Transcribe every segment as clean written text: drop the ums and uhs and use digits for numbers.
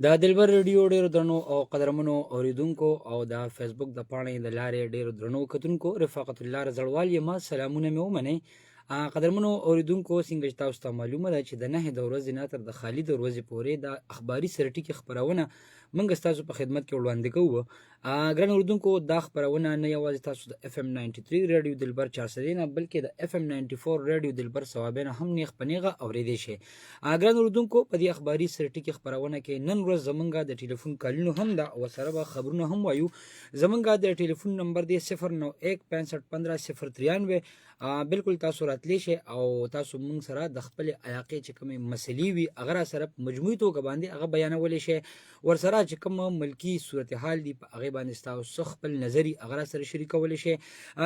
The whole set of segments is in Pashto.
د دلبر ریډیو ډیرو درنو او قدرمنو اوریدونکو او د فیسبوک د پاڼې د لارې ډیرو درنو کتونکو رفاقت الله رضړوال یم، سلامونه مې ومنئ. قدرمنو اوریدونکو، څنګه چې تاسو ته معلومه ده چې د 9 د ورځې نه تر د خالي د ورځې پورې د اخباري سرټیکې خپرونه موږ ستاسو په خدمت کې وړاندې کوو. ګران اوریدونکو، دا خپرونه نه یوازې تاسو د اف ام 93 ریډیو دلبر 400 نه بلکې د اف ام 94 ریډیو دلبر ثوابینه هم نیغ په نیغه اوریدئ شئ. ګران اوریدونکو، په دې اخباري سرټیکې خپرونه کې نن ورځ زمونږ د ټلیفون کالونو هم ده او سره به خبرونه هم وایو. زمونږ د ټلیفون نمبر دی 09165150393. بالکل تاسو راتلی شئ او تاسو مونږ سره د خپل علاقې چې کومې مسلې وي هغه را سره په مجموعي توګه باندې هغه بیانولی شئ. ورسره چې کوم ملکی صورتحال دی په هغې باندې ستاسو خپل نظري هغه را سره شریکولی شئ.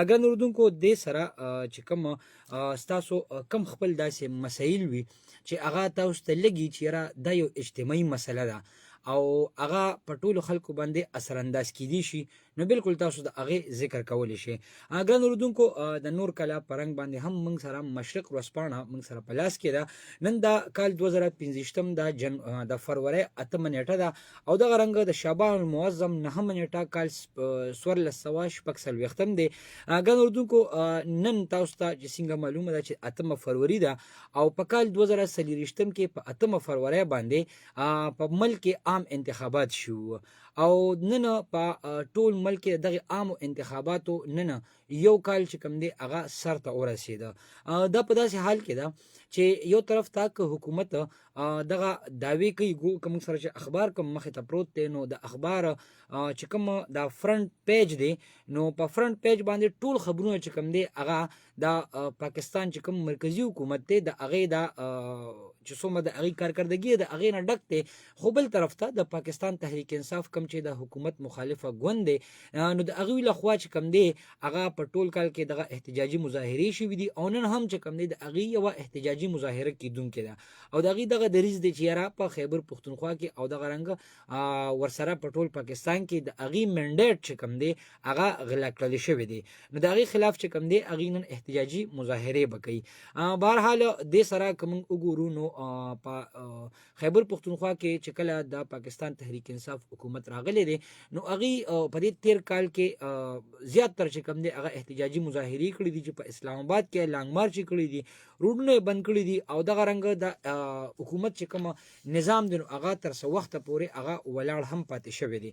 ګران اورېدونکو، دې سره چې کوم ستاسو کم خپل داسې مسایل وي چې هغه تاسو ته لګي چې یاره دا یو اجتماعي مسله ده او هغه په ټولو خلکو باندې اثرانداز کیدی شي، نو بالکل تاسو د هغې ذکر کولی شئ. ګران اورېدونکو، د نور کلا په رنګ باندې هم موږ سره مشرق ورځپاڼه موږ سره په لاس کې ده. نن دا کال 2025 د فروری 8 نیټه ده او دغه رنګ د شعبان المعظم 9 نیټه کال 1440 دی. ګران اورېدونکو، نن تاسو ته چې څنګه معلومه ده چې 8 فروری ده او په کال 2023 کې په 8 فروری باندې په ملک کې عام انتخابات شو او نن په ټول ملک کې دغه عام انتخاباتو نن یو کال چې کوم دی هغه سر ته ورسېده. دا په داسې حال کې ده چې یو طرف ته که حکومت دغه دعوی کوي کوم سره چې اخبار کوم مخې ته پروت دی، نو د اخبار چې کوم د فرنٹ پیج دی، نو په فرنٹ پیج باندې ټول خبرونه چې کوم دی هغه د پاکستان چې کوم مرکزی حکومت دی د هغې د چې څومره د هغې کارکردګي د هغې نه ډک دی. خو بل طرف ته د پاکستان تحریک انصاف کوم چې د حکومت مخالفه ګوند دی، نو د هغوی لخوا چې کوم دی هغه په ټول کال کې دغه احتجاجي مظاهرې شوي دي او نن هم چې کوم دی د هغې یوه احتجاجي مظاهره کیدونکې ده او د هغې دغه دریځ دی چې یاره په خیبر پښتونخوا کې او دغه رنګه ورسره په ټول پاکستان کې د هغې منډیټ چې کوم دی هغه غلا کړلی شوی دی، نو د هغې خلاف چې کوم دی هغې نن احتجاجي مظاهرې به کوي. بهرحال دې سره که موږ وګورو نو په خیبر پښتونخوا کې چې کله د پاکستان تحریک انصاف حکومت راغلی دی، نو هغې په دې تیر کال کې زیات تر چې کوم دی هغه احتجاجي مظاهرې کړي دي چې په اسلام آباد کې لانګ مارچ یې کړي دي، روډونه یې بند کړي دي او دغه رنګه د حکومت چې کوم نظام دی نو هغه تر څه وخته پورې هغه ولاړ هم پاتې شوی دی.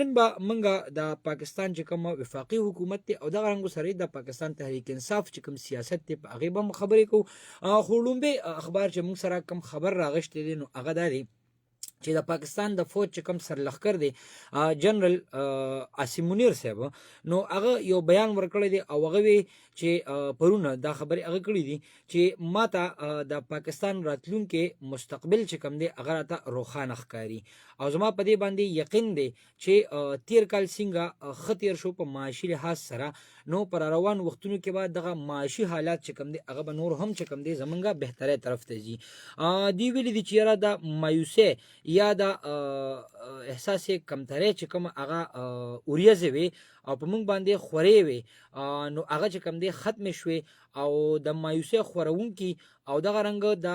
نن به موږ د پاکستان چې کوم وفاقي حکومت دی او دغه رنګو سره د پاکستان تحریک انصاف چې کوم سیاست دی په هغې به هم خبرې کوو. خو لومبی اخبار چې موږ سره کوم خبر راغشتی دی نو هغه دا دی چې د پاکستان د فوج چې کوم سرلښکر دی جنرال عاصم منیر صاحب، نو هغه یو بیان ورکړی دی او هغه وی چې پرونه دا خبرې هغه کړي دي چې ماته د پاکستان راتلونکي مستقبل چې کوم دی هغه راته روښانه ښکاري او زما په دې باندې یقین دی چې تیر کال څنګه ښه تیر شو په معاشي لحاظ سره، نو پر روان وختونو کې به دغه معاشي حالات چې کوم دی هغه به نور هم چې کوم دی زمونږه بهترۍ طرف ته ځي. دوی ویلي دي چې یاره د مایوسۍ یا د احساس کمترۍ چې کوم هغه اوریځې وي او په موږ باندې خورې وي، نو هغه چې کوم دی ختمې شوې او د مایوسۍ خورونکي او دغه رنګ د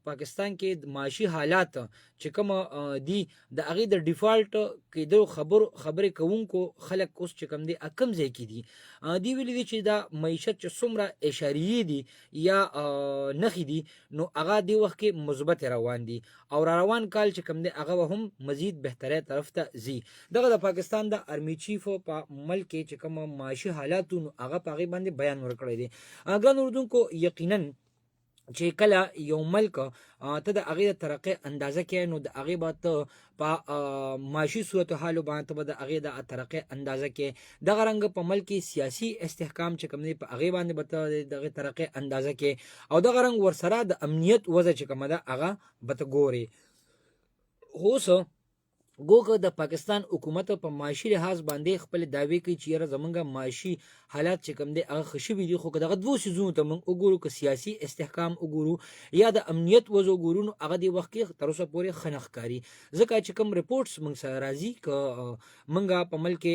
پاکستان کې د معاشي حالات چې کوم دي د هغې د ډیفالټ کېدو خبرې کوونکو خلک اوس چې کوم دی کم ځای کې دي. دوی ویلي دي چې د معیشت چې څومره اشاریې دي یا نښې دي نو هغه دې وخت کې مثبت روان دي او را روان کال چې کوم دی هغه هم مزید بهترۍ طرف ته ځي. دغه د پاکستان د ارمی چیف په ملک کې چې کوم معاشي حالاتو نو هغه په هغې باندې بیان ورکړی دی. ګران اورېدونکو، یقینا چې کله یو ملک ته د هغې د ترقۍ اندازه کوې نو د هغې به ته په معاشي صورتحالو باندې ته به د هغې د ترقۍ اندازه کوې، دغه رنګه په ملک کې سیاسي استحکام چې کوم دی په هغې باندې به ته د هغې ترقۍ اندازه کوې او دغه رنګ ورسره د امنیت وضع چې کومه ده هغه به ته ګورې. اوس ګوګه د پاکستان حکومت په معاشي لحاظ باندې خپل دعوی کوي چې یاره زمونږ معاشي حالات چې کوم دی هغه ښه شوي دي، خو که دغه دوو څیزونو ته موږ وګورو، که سیاسي استحکام وګورو یا د امنیت وضع وګورو، نو هغه دې وخت کې تر اوسه پورې ښه نه ښکاري. ځکه چې کوم رپورټس موږ سره راځي، که موږ په ملک کې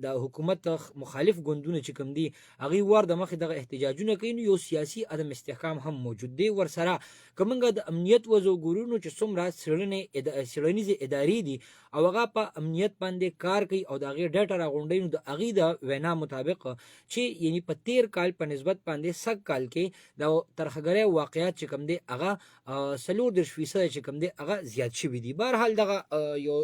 د حکومت مخالف ګوندونه چې کوم دي هغوی وار د مخې دغه احتجاجونه کوي، نو یو سیاسي عدم استحکام هم موجود دی ورسره. که موږ د امنیت وضع وګورو، نو چې څومره څېړنیزې ادارې دي او هغه په امنیت باندې کار کوي او د هغې ډاټا راغونډوي، نو د هغې د وینا مطابق چې یعنی په 13 کال په نسبت باندې سږ کال کې د ترهګرۍ واقعیات چې کوم دی هغه 34% چې کوم دی هغه زیات شوي دي. بهرحال دغه یو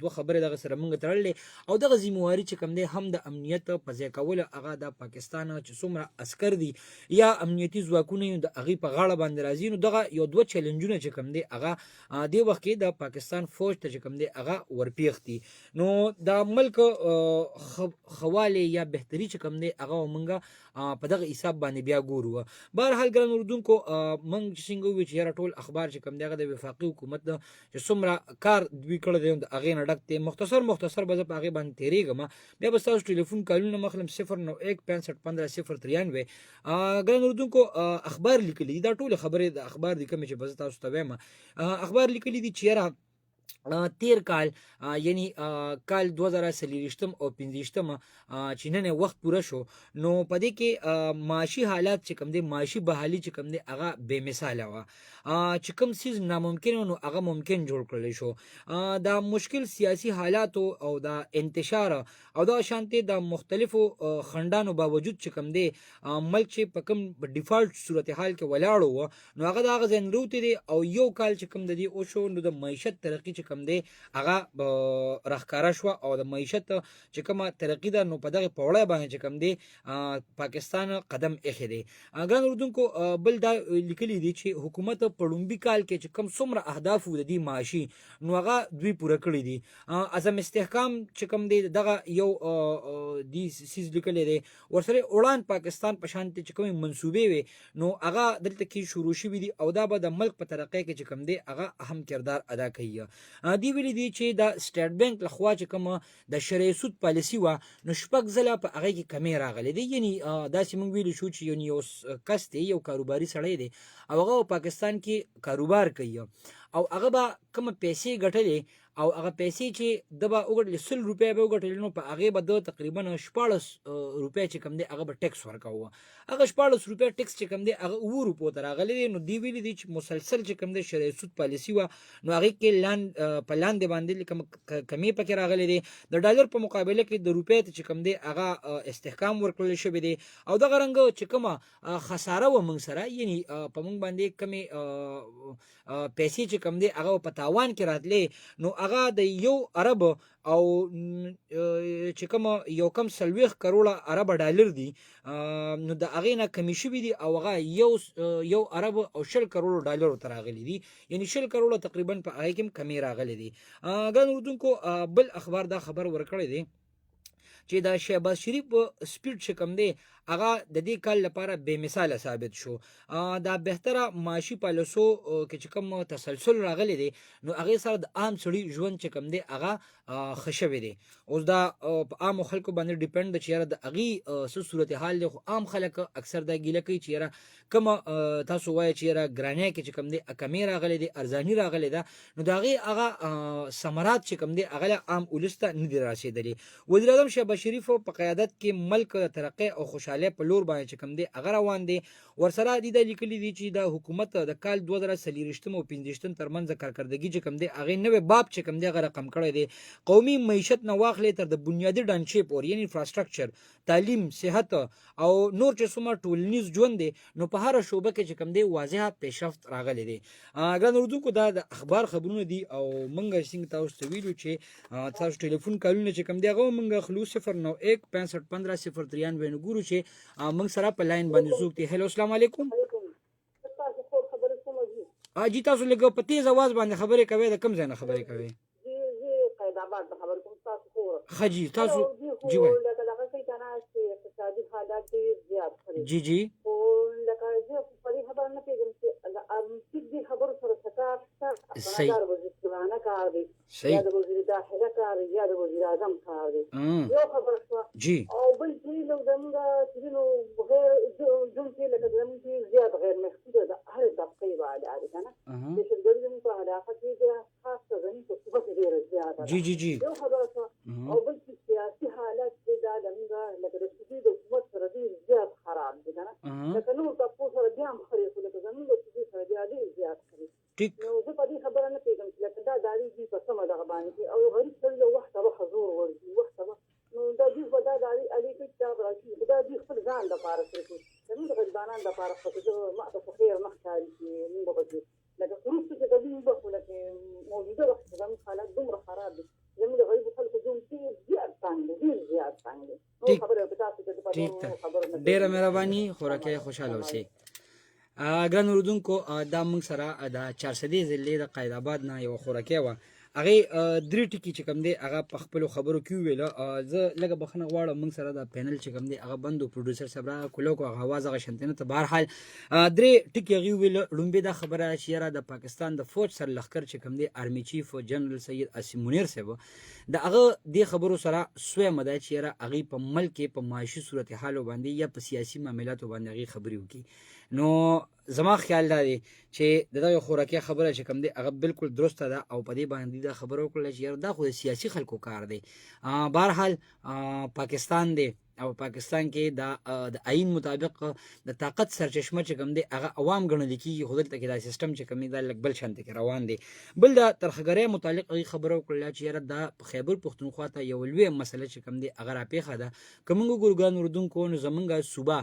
دوه خبرې دغه سره موږ تړلې، او دغه ذمہواري چې کوم دی هم د امنیت په ځای کولو هغه د پاکستان چې څومره عسکر دي یا امنیتي ځواکونه د هغې په غاړه باندې راځي، نو دغه یو دوه چیلنجونه چې کوم دی هغه دې وخت کې د پاکستان فوج ته چې کوم دی هغه ورپیښ دي. نو د ملک خواله یا بهتري چې کوم دی هغه موږ په دغه حساب باندې بیا ګورو. بهرحال ګران اردوونکو، موږ چې څنګه وویل چې یاره ټول اخبار چې کوم دی هغه د وفاقي حکومت چې څومره کار دوی کړی دی د هغې نه ډک دی. مختصر به زه په هغې باندې تېرېږم، بیا به ستاسو ټلیفون کالونه مخلم 0916515 ګران اردوونکو اخبار لیکلي دي، دا ټولې خبرې د اخبار دي کومې چې به زه تاسو ته وایم. اخبار لیکلي دي چې یاره 13 کال یعنی کال 2023 او 25 چې نن وخت پوره شو، نو په دې کې معاشي حالات چې کوم دی، معاشي بحالي چې کوم دی هغه بې مثاله وه. چې کوم څیز ناممکن نو هغه ممکن جوړ کړلی شو. د مشکل سیاسي حالاتو او د انتشار او د شانتي د مختلفو خندانو باوجود چې کوم دی ملک چې په کوم ډیفالت صورتحال کې ولاړو و، نو هغه د هغه ځای نه راوتې دی او یو کال چې کوم د دې وشو، نو د معیشت ترقي چې کوم دی هغه راښکاره شوه او د معیشت چې کومه ترقي ده، نو په دغه پوړی باندې چې کوم دی پاکستان قدم ایښی دی. ګران اردوونکو، بل دا لیکلي دي چې حکومت په لومبي کال کې چې کوم څومره اهداف وو د دې معاشي، نو هغه دوی پوره کړي دي. عدم استحکام چې کوم دی دغه یو دې څیز لیکلی دی، ورسره وړاند پاکستان په شانتې چې کومې منصوبې وې، نو هغه دلته کې شروع شوي دي او دا به د ملک په ترقۍ کې چې کوم دی هغه اهم کردار ادا کوي. دی ویلي دي چې د سټیټ بانک لخوا چې کومه د شرعي سود پالیسي وه، نو 6 ځله په هغې کې کمې راغلی دی. یعنی داسې موږ ویلی شو چې یو کس دی، یو کاروباري سړی دی او هغه په پاکستان کې کاروبار کوي او هغه به کومه پیسې ګټلې او هغه پیسې چې د به وګټلې 100 روپۍ به وګټلې، نو په هغې به د تقریبا 14 روپۍ چې کوم دی هغه به ټیکس ورکوه. هغه 14 روپۍ ټیکس چې کوم دی هغه 9 روپو ته راغلی دی. نو دی ویلي دی چې مسلسل چې کوم دی شرعي سود پالیسي وه، نو هغې کې په لاندې باندې کمې پکې راغلی دی. د ډالر په مقابله کې د روپۍ ته چې کوم دی هغه استحکام ورکړل شوی دی او دغه رنګه چې کومه خساره وه موږ سره، یعنی په موږ باندې کمې پیسې چې کوم دی هغه په تاوان کې راتلې، نو هغه د یو ارب او چې کوم یو کم 40 کروڑه عرب ډالر دي، نو د هغې نه کمې شوي دي او هغه یو ارب او 20 کروڑو ډالرو ته راغلي دي، یعنی 20 کروڑه تقریبا په هغې کې هم کمې راغلي دي. ګران اردوونکو، بل اخبار دا خبر ورکړی دی چې د شهباز شریف سپیډ چې کوم دی هغه د دې کال لپاره بې مثاله ثابت شو. دا بهتره معاشي پالیسو کې چې کوم تسلسل راغلی دی، نو هغې سره د عام سړي ژوند چې کوم دی هغه ښه شوی دی. اوس دا په عامو خلکو باندې ډیپینډ ده چې یاره د هغې څه صورتحال دی، خو عام خلک اکثر دا ګیله کوي چې یاره کومه تاسو وایه چې یاره ګرانۍ کې چې کوم دی کمې راغلی دی، ارزاني راغلی ده، نو د هغې هغه ثمرات چې کوم دی هغه عام ولس ته نه دي رسېدلي. وزیراعظم شهباز شریف په قیادت کې ملک ترقۍ او خوشحالۍ په لور باندې چې کوم دی هغه روان دی. ورسره دې دا لیکلي دي چې د حکومت د کال 2023 او 25 ترمنځ کارکردګي چې کوم دی هغې نوی باب چې کوم دی هغه رقم کړی دی. قومي معیشت نه واخلې تر د بنیادي ډانچې پورې، یعنی انفراسټرکچر، تعلیم، صحت او نور چې څومره ټولنیز ژوند دی، نو په هره شعبه کې چې کوم دی واضحه پیشرفت راغلی دی. ګران اردوونکو، دا د اخبار خبرونه دي او موږ څنګه تاسو ته ویلو چې تاسو ټلیفون کالونه چې کوم دی هغه موږ خلو 0916515 نه ګورو چې موږ سره په لاین باندې څوک دی. هلو، السلام علیکم. جی تاسو لږ په تیز اواز باندې خبرې کوئ، د کوم ځای نه خبرې کوئ؟ ښه جی تاسو جی وایي. جی جی صحیح داخله کار یا د وزیر اعظم کار دی یو خبره شوه جی او بل چې نو زموږ چې نو غیر جون کې لکه زموږ چې زیات غیر محدوده ده هر طبقه والا دی کنه چې څنګه زموږ په علاقه کې د خاصه زموږ په صوبه کې ډېر زیات جی جی جی یو خبره شوه او بل چې سیاسي حالت دې دا زموږ لکه د سودي د حکومت سره ډېر زیات خراب دي کنه لکه نور تاسو سره بیا هم خري خو لکه زموږ د سودي سره بیا ډېر زیات خري نو زه په دې خبره نه پوهېږم چې لکه دا داري دي په سمه دغه باندې او غریب سړي یو وخت به حضور ورځي وخت به نو دا دوی به دا داري علي کې چا راشي خو دا دوی خپل ځان دپاره سره کوي زموږ د غریبانان دپاره خو زه ما ته خو خیر نه ښکاري چې موږ به پکې لکه وروسته چې دوی به خو لکه موجوده وخت کې زموږ حالات دومره خراب دي زموږ د غریبو خلکو ژوند ډېر زیات تنګ دی ډېر زیات تنګ دی ډېره مهرباني خوراکي خوشاله اوسئ ګران اردوونکو دا موږ سره د 400 ضلع د قاید آباد نه یو خوراکي وه هغې درې ټکي چې کوم دی هغه په خپلو خبرو کې وویله زه لږه بخښنه غواړم موږ سره د پینل چې کوم دی هغه بند و پروډوسر صاحب را کولو کو هغه اواز هغه شانتي نه ته بهرحال درې ټکي هغې وویله لومبې دا خبره چې یاره د پاکستان د فوج سر لښکر چې کوم دی آرمي چیف جنرال سید اسیم منیر صاحب د هغه دې خبرو سره سویمه ده چې یاره هغې په ملک کې په معاشي صورتحالو باندې یا په سیاسي معاملاتو باندې هغې خبرې وکړي نو زما خیال دا دی چې د دغه خوراکي خبره چې کوم دی هغه بالکل درسته ده او په دې باندې دا خبره وکړله چې یاره دا خو د سیاسي خلکو کار دی بهرحال پاکستان دی او پاکستان کې د آئین مطابق د طاقت سرچشمه چې کوم دی هغه عوام ګڼل کېږي خو دلته کې دا سیستم چې کوم دی دا لږ بل شانتې کې روان دی بل د ترخګرۍ متعلق هغې خبره وکړله چې یاره دا په خیبر پښتونخوا ته یوه لویه مسله چې کوم دی هغه راپېښه ده که موږ وګورو ګران اردوونکو نو زموږ صوبه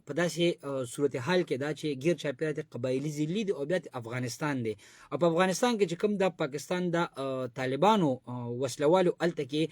په داسې صورتحال کې دا چې ګیر چاپېره د قبایلي ضلعي دی او بیا افغانستان دی او په افغانستان کې چې کوم د پاکستان د طالبانو وسلوالو هلته کې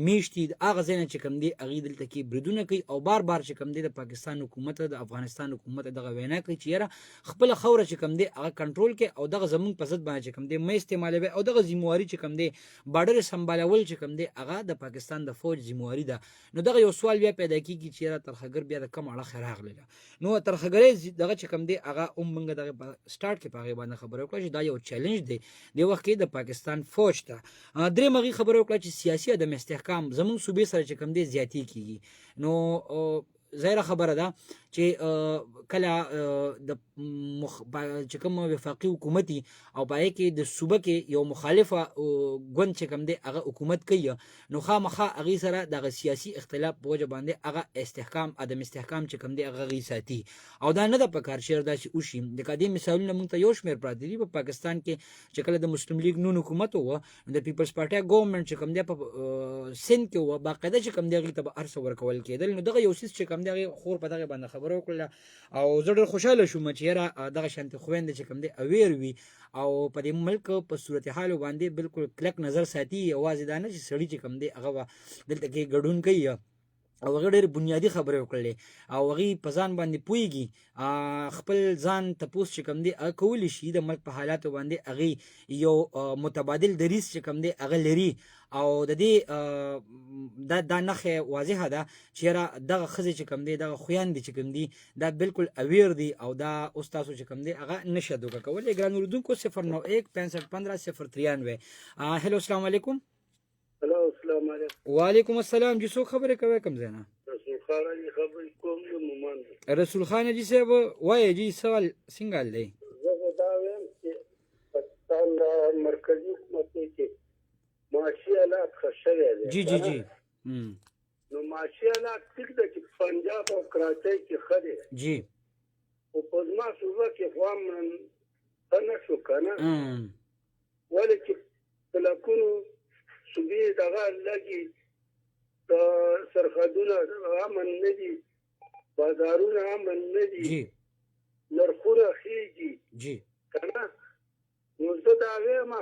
میشت دي هغه ځای نه چې کوم دی هغې دلته کې بریدونه کوي او بار بار چې کوم دی د پاکستان حکومت د افغانستان حکومت دغه وینا کوي چې یاره خپله خوره چې کوم دی هغه کنټرول کړي او دغه زموږ په ضد باندې چې کوم دی مه استعمالوي او دغه ذمواري چې کوم دی بارډر سمبالول چې کوم دی هغه د پاکستان د فوج ذمواري ده نو دغه یو سوال بیا پیدا کېږي چې یاره ترخګر بیا د کم اړخه راغله نو ترخګرۍ دغه چې کوم دی هغه موږ دغه سټارټ کې په هغې باندې خبره وکړه چې دا یو چیلنج دی د وخت کې د پاکستان فوج ته درېم هغې خبره وکړه چې سیاسي عدم استحکام زموږ صوبې سره چې کوم دی زیاتې کېږي نو ظاهره خبره ده چې کله د چې کوم وفاقي حکومتي او په هغې کې د صوبه کې یو مخالفه ګوند چې کوم دی هغه حکومت کوي نو خامخا هغې سره دغه سیاسي اختلاف په وجه باندې هغه استحکام عدم استحکام چې کوم دی هغه هغې ساتي او دا نه ده په کار چېر داسې وشي لکه دې مثالونه موږ ته یو شمېر پراته دي په پاکستان کې چې کله د مسلم لیګ نون حکومت وه د پیپلز پارټۍ ګورنمنټ چې کوم دی په سند کې وه باقاعده چې کوم دی هغې ته به هر څه ورکول کېدل نو دغه یو څیز چې کوم دی هغې خور په دغه باندې خبره وکړله او زه ډېر خوشحاله شوم چې یاره دغه شانتې خویندې چې کوم دی اویر وي او په دې ملک په صورتحالو باندې بالکل کلک نظر ساتي یوازې دا نه چې سړي چې کوم دی هغه به دلته کې ګډون کوي او هغه ډېرې بنیادي خبرې وکړلې او هغې په ځان باندې پوهېږي خپل ځان تپوس چې کوم دی هغه کولی شي د ملک په حالاتو باندې هغې یو متبادل دریځ چې کوم دی هغه لري او د دې دا نښې واضحه ده چې یاره دغه ښځې چې کوم دی دغه خویندې چې کوم دي دا بالکل اویر دي او دا اوس تاسو چې کوم دی هغه نشه دوکه کولی ګران اردونکو 091 65 15 093 هلو السلام علیکم هلو السلام علیکم وعلیکم السلام جی څوک خبرې کوئ کوم ځای نه رسول خان حاجي خبرې کوم یم مومن رسول خان حاجي صاحب وایه جی سوال څنګه حل دی زه خو دا وایم چې پاکستان د مرکزي حکومت کې معاشي حالات ښه شوی دی جی جی جی نو معاشي حالات ټیک ده چې پنجاب او کراچۍ کې ښه دی جی خو په زما صوبه کې خو هم ښه نه شو که نه ولې چې په لکونو صوبې دغه لږې د سرحدونه امن نه دي بازارونه امن نه دي نرخونه خېږي که نه نو زه دا وایم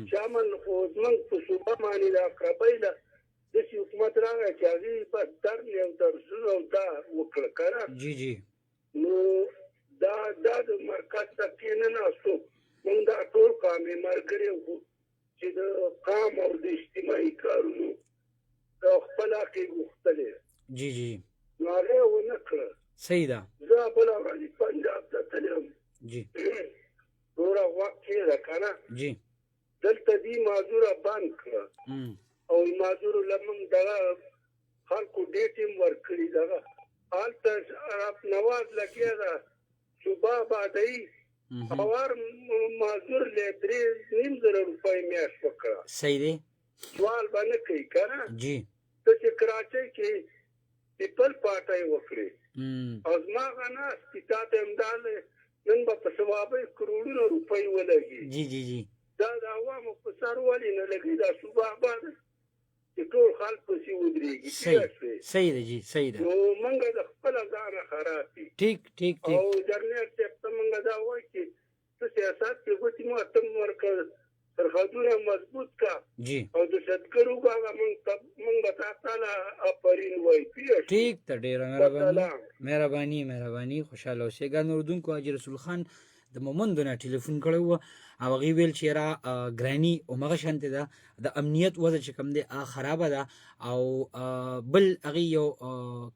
چې امن خو زموږ په صوبه باندې د اقربۍ له داسې حکومت راغی چې هغې بس درن او درسونه او دا وکړه که نه نو دا د مرکز ته کېنناستو موږ دا ټول قامې ملګري وو چې د قام او د اجتماعي کارونو د خپل حق یې غوښتلی نو هغه یې ونه کړه صحیح ده زه بله ورځ پنجاب ته تللی وم ډوره وخت کېده که نه دلته دی معذوره بند کړه او معذور لمن دغه خلکو ډېر ټیم ورکړي دغه هلته نواز لګیا ده صوبه بادی اور معذور له 3,500 روپۍ میاشت وکړه. صحیح دی. سوال باندې کوي کنه جی ته چې کراچۍ کې پیپل پارټي وکړي او زما غنا ستاته امداد نن په ثوابه کروڑونو روپۍ ولګي. جی جی جی دا د عوامو په سر ولې نه لګي دا صوبه آباد چې ټول خلک پسې ودرېږي. صحیح دی جی صحیح ده. نو موږ د خپله ځانه خراب دي. ټیک او جرنیل صاحب ته موږ دا وایو چې ته سیاست کې ګوتې ماتم ورکړه سرحدونه مضبوط کا جی او د صدګرو هغه موږ به تا ته آفرین وایو. ټیک ته ډېره مهرباني خوشحاله اوسئ. ګران اردوونکو حاجي رسول خان د مومندو نه ټلیفون کړی و او هغې ویل چې یاره ګراني همغه شانتې ده د امنیت وضع چې کوم دی خرابه ده او بل هغې یو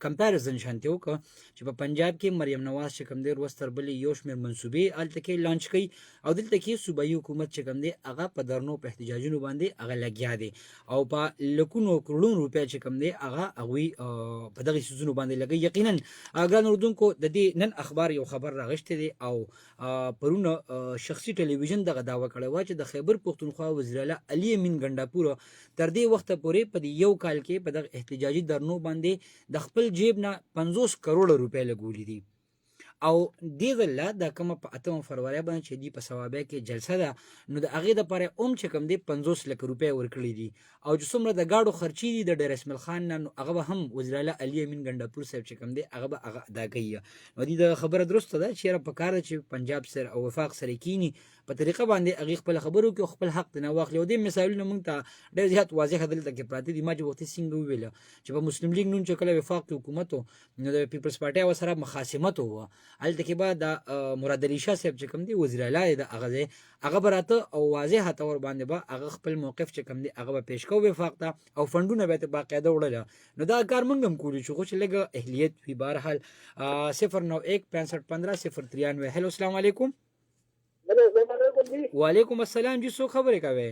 کمپیریزن شانتې وکړه چې په پنجاب کې مریم نواز چې کوم دی روز تر بلې یو شمېر منصوبې هلته کې لانچ کوي او دلته کې صوبایي حکومت چې کوم دی هغه په درنو په احتجاجونو باندې هغه لګیا دی او په لکونو کروڑونو روپیا چې کوم دی هغه هغوی په دغې څیزونو باندې لګوي. یقینا ګران اردوونکو د دې نن اخبار یو خبر راغشتی دی او پرونه شخصي ټلویزیون دغه دعوه کړې وه چې د خیبر پښتونخوا وزیراعلی علي امین ګنډاپور تر دې وخته پورې په دې یو کال کې په دغه احتجاجي درنو باندې د خپل جیب نه 50 کروڑه روپۍ لګولي دي او دې ځله دا کومه په 8 فروری باندې چې دی په ثوابه کې جلسه ده نو د هغې دپاره چې کوم دی 50 لک روپۍ ورکړي دي او چې څومره د ګاډو خرچې دي د ډیر اسماعیل خان نه نو هغه به هم وزیراعلی علي امین ګنډاپور صاحب چې کوم دی هغه به هغه ادا کوي. نو دې د خبره درسته ده چې یاره پکار ده چې پنجاب سره او وفاق سره کینی په طریقه باندې هغې خپل خبرو کې خپل حق نه واخلي او دې مثالونه موږ ته ډېر زیات واضح دلته کې پراته دي. ما چې وختي څنګه وویله چې په مسلم لیګ نون چې کله وفاق کې حکومت و نو د پیپلز پارټۍ ورسره مخاصمت وه هلته کې به د مراد علي شاه صاحب چې کوم دی وزیراعلی د هغه به راته او واضح طور باندې به هغه خپل موقف چې کوم دی هغه به پیش کوو وفاق ته او فنډونه به یې باقاعده وړله نو دا کار موږ هم کولی شو خو چې لږ اهلیت وي. بهرحال 091655093 هلو السلام علیکم. وعلیکم السلام جی څوک خبرې کوئ؟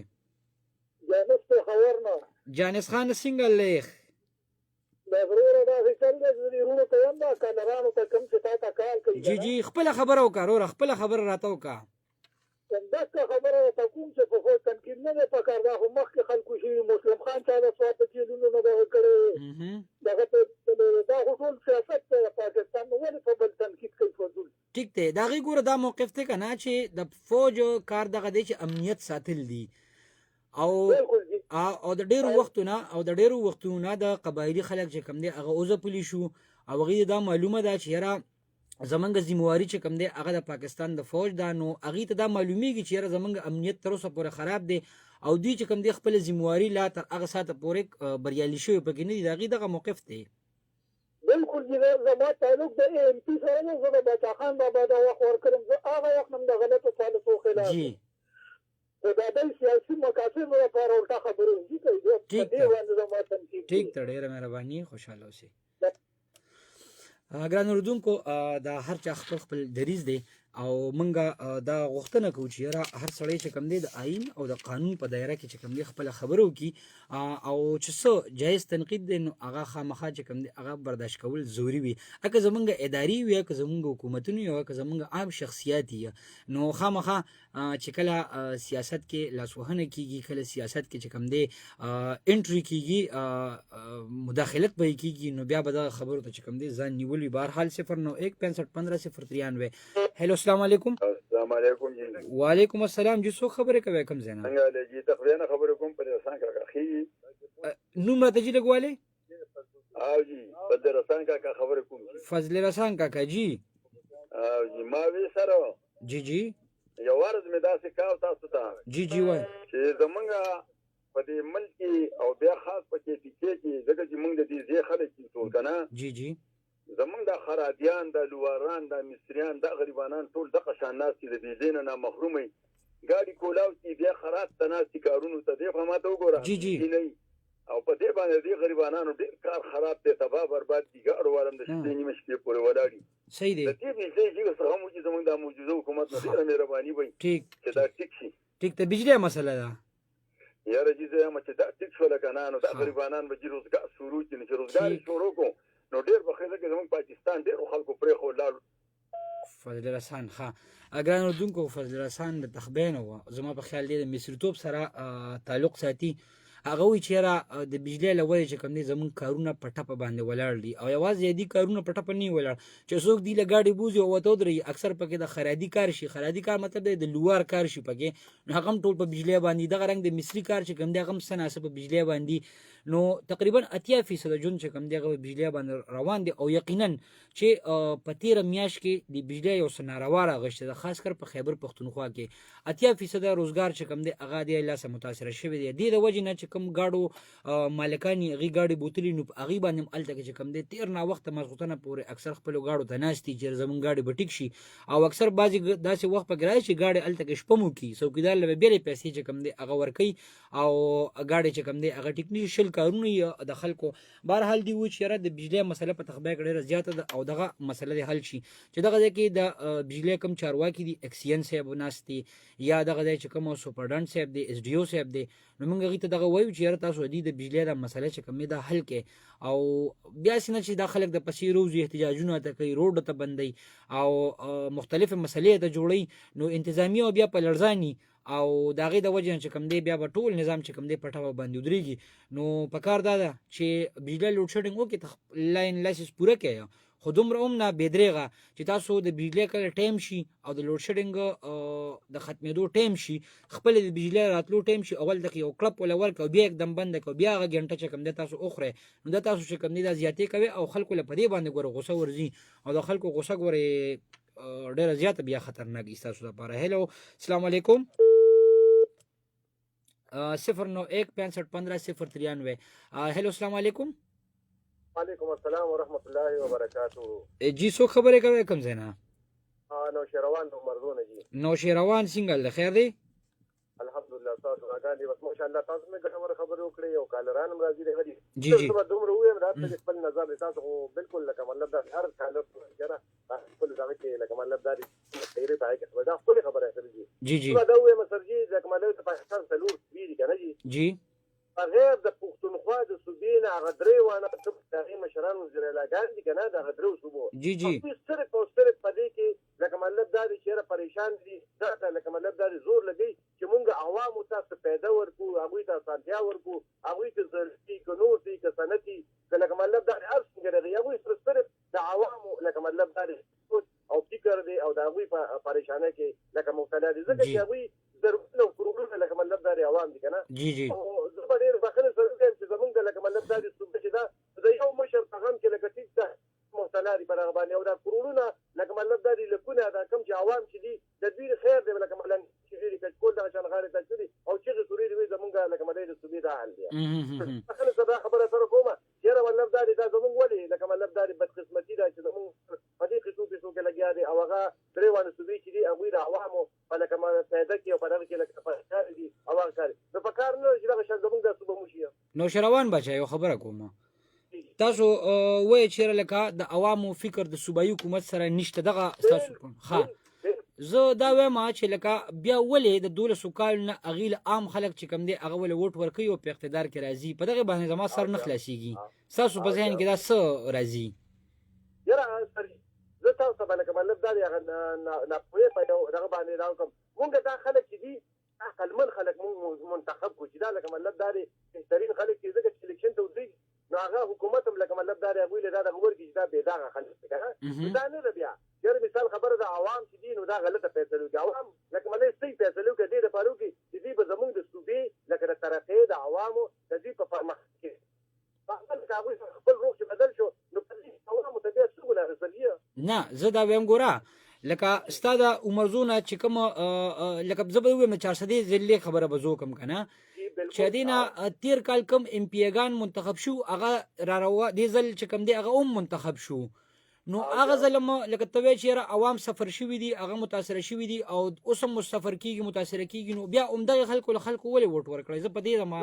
جانس خان څنګه لیخ جی خپله خبره وکړه وروره خپله خبره راته وکړه. دغه خبره ته کوم چې په خپل تنقید نه پکار دا خو مخکې خلکو شي مسلم خان چا د سوات جیلونو نه ده کړی دغه دا خو ټول سیاست دی پاکستان نو ولې په بل تنقید کوي فضول. ټیک دی د هغې ګوره دا موقف دی که نه چې د فوج کار دغه دی چې امنیت ساتل دي او د ډېرو وختونه د قبایلي خلک چې کوم دی هغه وځپلي شو او هغې دا معلومه ده چې یاره زمونږ ذمواري چې کوم دی هغه د پاکستان د فوج ده نو هغې ته دا معلومیږي چې یاره زمونږ امنیت تر اوسه پورې خراب دی او دوی چې کوم دی خپل ذمواري لا تر هغه ساعته پورې بریالي شوي پکې نه دي د هغې دغه موقف دی. بالکل زما تعلق د ام پي سره نه زه د باچا خان بابا دا وخت ورکړم زه هغه وخت هم د غلطو پالیسو خلاف خو دا د سیاسي مقاصدو لپاره ورته خبرې کوي ټیک ته ډېره مهرباني خوشحاله اوسئ. ګران اردوونکو دا هر چا خپل دریځ دی او موږ دا غوښتنه کوو چې یاره هر سړی چې کوم دی د آئین او د قانون په دایره کې چې کوم دی خپله خبره وکړي او چې څه جایز تنقید دی نو هغه خامخا چې کوم دی هغه برداشت کول ضروري وي. که زمونږ اداري وي که زمونږ حکومتونه وي که زمونږ عام شخصیات وي نو خامخا چې کله سیاست کې لاسوهنه کیږي کله سیاست کې چې کوم دی انټري کیږي مداخلت به یې کیږي نو بیا به دغه خبرو ته چې کوم دی ځان نیول وي. بهرحال 091655093 هلو السلام علیکم. السلام علیکم جی. وعلیکم السلام جی څوک خبرې کوئ کوم ځای نه؟ څنګه دی جی ته خدای نه خبرې کوم فضل حسن کاکا خیږي نوم راته جي لږ او جی فضل حسن کاکا خبرې کوم فضل حسن کاکا جی او جی ما وی سره جی یو ورځ مې داسې کاو تاسو ته جی وای چې زمونږ په دې ملک او بیا خاص په کې کې ځکه چې موږ د دې ځای خلک ټول کنه جی زمونږ د خرادیان د لواران د مصریان د غریبانان ټول دغه شان ناس چې د دې ځای نه محرومي ګاډي کولاو چې بیا خرات ته ناستې کارونو ته دی خو ما ته وګوره جی او په دې باندې دې غریبانانو ډېر کار خراب دی تباه برباد دي ګاډو وارم د شپې نیمه شپې پورې ولاړي صحیح دی. د دې ځای چې څنګه مو چې زمونږ د موجوده حکومت نه ډېره مهرباني وي ټیک چې دا ټیک شي. ټیک ته بجلی مسله ده یاره چې زه یم چې دا ټیک شوله که نه نو دا غریبانان به چې روزګار شروع کړي چې روزګار یې شروع کړو نو ډېر به ښه ده که زموږ پاکستان ډېرو خلکو پرېښود لاړو فضل رسان ښه ګران اردونکو فضل رسان د تخبین و زما په خیال دی د مصریتوب سره تعلق ساتي هغه وایي چې یاره د بجلۍ له وجې چې کوم دی زمونږ کارونه په ټپه باندې ولاړ دي او یوازې دي کارونه په ټپه نه ولاړ چې څوک دی له ګاډي بوځي او ورته ودرېږي اکثر پکې د خرادي کار شي خرادي کار مطلب دی د لوار کار شي پکې نو هغه هم ټول په بجلۍ باندې دغه رنګ د مصري کار چې کوم دی هغه هم څه ناڅه په بجلۍ باندې نو تقریبا 80% ژوند چې کوم دی هغه په بجلۍ باندې روان دي او یقینا چې په تېره میاشت کې د بجلۍ یو څه ناروا راغشته ده خاص کر په خیبر پښتونخوا کې 80% روزګار چې کوم دی هغه د لاسه متاثره شوی دی د وجې نه چې کوم گاډو مالکان هغې ګاډي بوتلي نو په هغې باندې هم هلته کې چې کوم دی تېر ناوخته ماخوستنه پورې اکثر خپلو ګاډو ته ناست دي چې زموږ ګاډي به ټیک شي او اکثر بعضې داسې وخت پکې راځي چې ګاډي هلته کې شپه مو کي څوکیدار له به بېلې پیسې چې کوم دی هغه ورکوي او ګاډي چې کوم دی هغه ټیک نه شي 10 کارونه د خلکو بهرحال دی وایي چې یاره د بجلۍ مسله په تخبیه کې ډېره زیاته ده او دغه مسله دې حل شي چې دغه ځای کې د بجلۍ کوم چارواکي دي اکسین صاحب ناست دي یا دغه ځای چې کوم سوپرډنټ صاحب دی اس ډي او صاحب دی نو موږ هغې ته دغه وایو چې یاره تاسو دې د بجلۍ دا مسله چې کوم دی دا حل کړئ او بیا سې نه چې دا خلک د پسې روزي احتجاجونه ته کوي روډ ته بندوي او مختلفې مسلې ته جوړوي نو انتظامیه بیا په لړزاني او د هغې د وجې نه چې کوم دی بیا به ټول نظام چې کوم دی په ټپه باندې ودرېږي نو پکار دا ده چې بجلۍ لوډ شیډنګ وکړي لاین لایسنس پوره کړئ خو دومره هم نه بېدرېغه چې تاسو د بجلۍ کله ټایم شي او د لوډ شیډنګ د ختمېدو ټایم شي خپل د بجلۍ راتلو ټایم شي اول دقیقه یو کلپ وله ورکړه او بیا یکدم بنده کړه بیا هغه ګنټه چې کوم دی تاسو وخورئ نو دا تاسو چې کوم دی دا زیاتې کوي او خلکو له په دې باندې ګوره غوسه ورځي او د خلکو غوسه ګورې ډېره زیاته بیا خطرناک وي ستاسو لپاره هلو السلام علیکم 0916515 هلو السلام علیکم وعلیکم السلام ورحمۃ اللہ وبرکاتہ جی څوک خبرې کوي کوم ځای نه نوشیروان د مرزونه جی نوشیروان څنګه ده خیر دی الحمدلله تاسو راغلی بس ماشاءالله تاسو مې ګټوره خبرې وکړې او کالران هم راځي دی جی جی دومره ووایم راته خپل نظر دی تاسو خو بالکل لکه مطلب دا هر کالر کنه خپل ځای کې لکه مطلب دا خیرې پای کې دا خپل خبره کوي جی جی دا وایم سر جی لکه مطلب د پاکستان سلور ویری کنه جی جی غیر د پښتونخوا د صوبې نه هغه درې وانه هغې مشران وزیراعلاګان دي که نه د هغه درېو صوبو جی جی صرف او صرف په دې کې لکه مطلب دا دی چې یاره پریشان دي دا ته لکه مطلب دا دی زور لګوي چې مونږ عوامو ته څه پیدا ورکړو هغوی ته اسانتیا ورکړو هغوی که زرسي که نور دي که صنعتي که لکه مطلب دا دی هر څنګه رغي هغوی صرف د عوامو لکه مطلب دا دی او فکر دی او د هغوی په پریشانۍ کې لکه مبتلا دي ځکه چې هغوی ضرورونه او کروړونه لکه مطلب دا دی عوام دي که نه جی جی زه به ډېر بخښنې سره ووایم چې زمونږ د لکه مطلب دا دی صوبه چې دا د یو مشر په غم کې لکه ټیک ده مبتلا دي پر هغه باندې او دا کروړونه لکه مطلب دا دی لکونه دا کوم چې عوام چې دي د دوی خیر دی لکه مطلب چې ډېرې کچکول دغه شان غاړې ته کړي او چغې سورې دي زمونږ لکه مطلب د صوبې دا حل دی بخښنې سره دا خبره سره کومه یاره مطلب دا دی دا زمونږ ولې لکه مطلب دا دی بدقسمتي ده چې زمونږ په دې قصو پیسو کې لګیا دی او هغه درې وانه صوبې چې دي هغوی د عوامو په لکه پیدا کړي او په دغه کې لکه پریشان دي او هغه کار نو په کار نه چې دغه شان زمونږ دا صوبه موشي نوشیروان بچه یو خبره کومه تاسو وایئ چې لکه د عوامو فکر د صوبایي حکومت سره نشته دغه ستاسو کوم ښه زه دا وایم چې لکه بیا ولې د 12 کالو نه هغې له عام خلک چې کوم دی هغه ولې ووټ ورکوي او په اقتدار کې راځي په دغې باندې زما سر نه خلاصېږي ستاسو په ذهن کې دا څه راځي یاره سر زه تاسو ته لکه مطلب دا دی هغه ناپوهې په یو دغه باندې دا کوم مونږ دا خلک چې دي عقلمن خلک مونږ منتخب کړو چې دا لکه مطلب دا دی بهترین خلک چې ځکه چې الیکشن ته ودرېږي نو هغه حکومت هم لکه مطلب دا دی هغوی له دا دغه ورکړي چې دا بېداغه خلک دي که نه دا نه ده بیا یاره مثال خبره د عوام چې دي نو دا غلطه فیصله وکړي عوام لکه مطلب صحیح فیصله وکړي دې دپاره وکړي چې دوی به زمونږ د صوبې لکه د ترقۍ د عوامو د دوی په پرمختګ کې هغه لکه هغوی خپل روح چې بدل شو نو په دې عوامو ته بیا څه ګناه رسوي نه زه دا وایم ګوره لکه ستا د عمرزونه چې کومه لکه زه به ووایم د 400 ضلعې خبره به زه وکړم که نه چې دې نه تېر کال کوم ایم پي اګان منتخب شو هغه دې ځل چې کوم دی هغه هم منتخب شو نو هغه ځل هم لکه ته وایې چې یاره عوام سفر شوي دي هغه متاثره شوي دي او اوس هم سفر کېږي متاثره کېږي نو بیا همدغې خلکو له خلکو ولې ووټ ورکړی زه په دې زما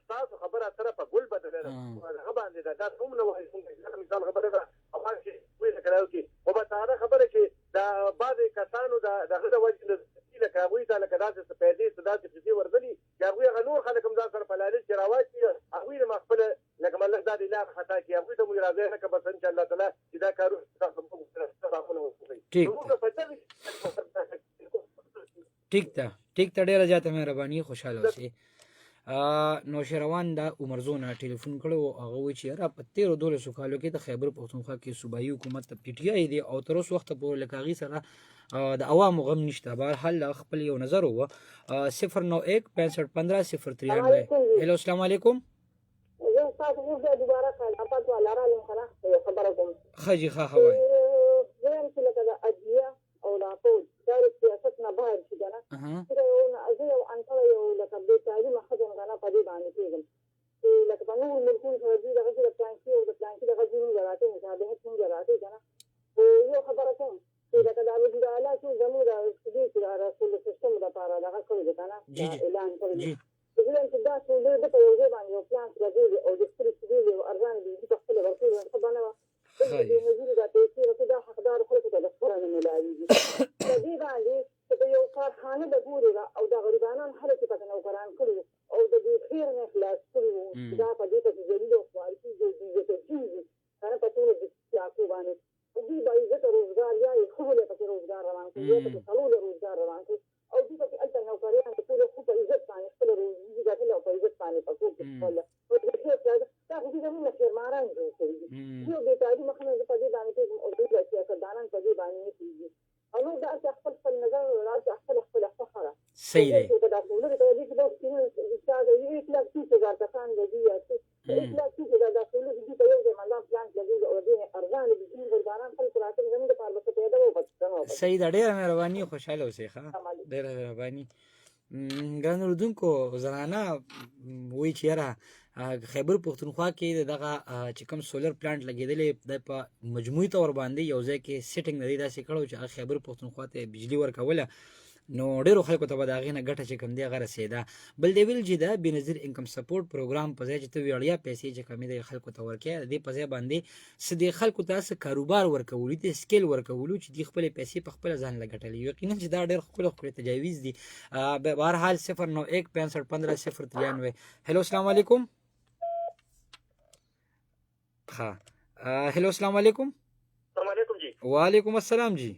ستاسو خبره سره په ګل بدله ده هغه باندې ده دا هم نه وایي څنګه مثال خبره ده افغان چې وایي لکه راوکي خو به ساده خبره چې د بعضې کسانو د هغه د وجې نه لکه هغوی ته لکه داسې څه پیدې څه داسې پیسې ورغلي چې چې هغوی هغه نور خلک هم ځان سره په لالچ کې راواچي هغوی د خپل لکه ملک دا د لار خطا کړي هغوی ته موږ راځئ نه که بس انشاءالله تعالی چې دا کارونه تاسو موږ ټیک ته ډیره زیاته مهرباني خوشاله اوسئ نوشیروان دا عمرزونه ټلیفون کړو هغه وایي چې یاره په 13-12 کالو کې د خیبر پښتونخوا کې صوبایي حکومت ته پی ټی آی دی او تر اوسه وخته پورې لکه هغې سره د عوامو غم نشته بهرحال خپل یو نظر ووه 091-6515-093 هلو السلام علیکم ښه جي ښه وایي دا د سیاست نه بهر شي که نه زه یو انټړه یو لکه بې تعلیمه ښځه یم که نه په دې باندې پوهېږم چې لکه په نورو ملکونو سره دوی دغسې د پلانکي او د پلانکي دغه دوی مونږ راکوي مشابهت مونږ راکوي که نه خو یو خبره کوم چې لکه د وزیر اعلی چې زموږ د دې چې د رسول سیسټم دپاره دغه کړی دی که نه اعلان کړی دی زه چې دا ټولې ده په یو ځای باندې یو پلان لګېږي او د خپلې شیدې یو ارزانه بجلي په خپله ورکوي ښه بڼه وه د نظیر دا پیسې رسي دا حقدارو خلکو ته د خپله نه میلاوېږي په دې باندې چې په یو کارخانه د ګورې ده او د غریبانان خلک یې پکې نوکران کړي وو او د دې خیر نه خلاص کړي وو چې دا په دې پسې ذلیل او خواري کېږي عزته کېږي که نه په ټولو علاقو باندې دوی به عزته روزګار یا یې ښه ولې پکې روزګار روان کړي یا پکې څلور روزګار روان کړي او دوی پکې هلته نوکریان د ټولو خو په عزت باندې خپله روزي ګټلې او په عزت باندې په کور کې خپله دا خو دوی زموږ نه خیرماران جوړ کړي دي یو بې تعلیمه ښځه زه په دې باندې پوهېږم او دوی سیاستدانان په دې باندې نه پوهېږي او نور دا چې خپل نظر دا خپله خوښه ده صحیح دی دا ټولنې ته دې کې دا سکینونه استاد 1,30,000 کسان دي یا 1,30,000 دا ټول دې په یو ځای باندې پلان لګېږي او دې ارزانه دي چې غریبانان خلک راځي زموږ د پاره څه پیدا وکړي صحیح ده ډېره مهرباني خوشحاله اوسئ ښه ډېره مهرباني ګران اردوونکو زنانه وایي چې یاره خیبر پښتونخوا کې دغه چې کوم سولر پلانټ لګېدلی د په مجموعي طور باندې یو ځای کې سیټینګ د دې داسې کړی چې هغه خیبر پښتونخوا ته بجلي ورکوله نو ډېرو خلکو ته به د هغې نه ګټه چې کوم دی هغه رسېده بل دی ویل چې د بېنظیر انکم سپورټ پروګرام په ځای چې ته وړیا پیسې چې کمې د خلکو ته ورکوې د دې په ځای باندې څه دې خلکو ته څه کاروبار ورکولو دې سکیل ورکولو چې دوی خپلې پیسې په خپله ځان له ګټلې یقینا چې دا ډېر ښکلي تجاویز دي بهرحال 091-6515-093 هلو السلام علیکم ها هلو السلام علیکم السلام علیکم جی وعلیکم السلام جی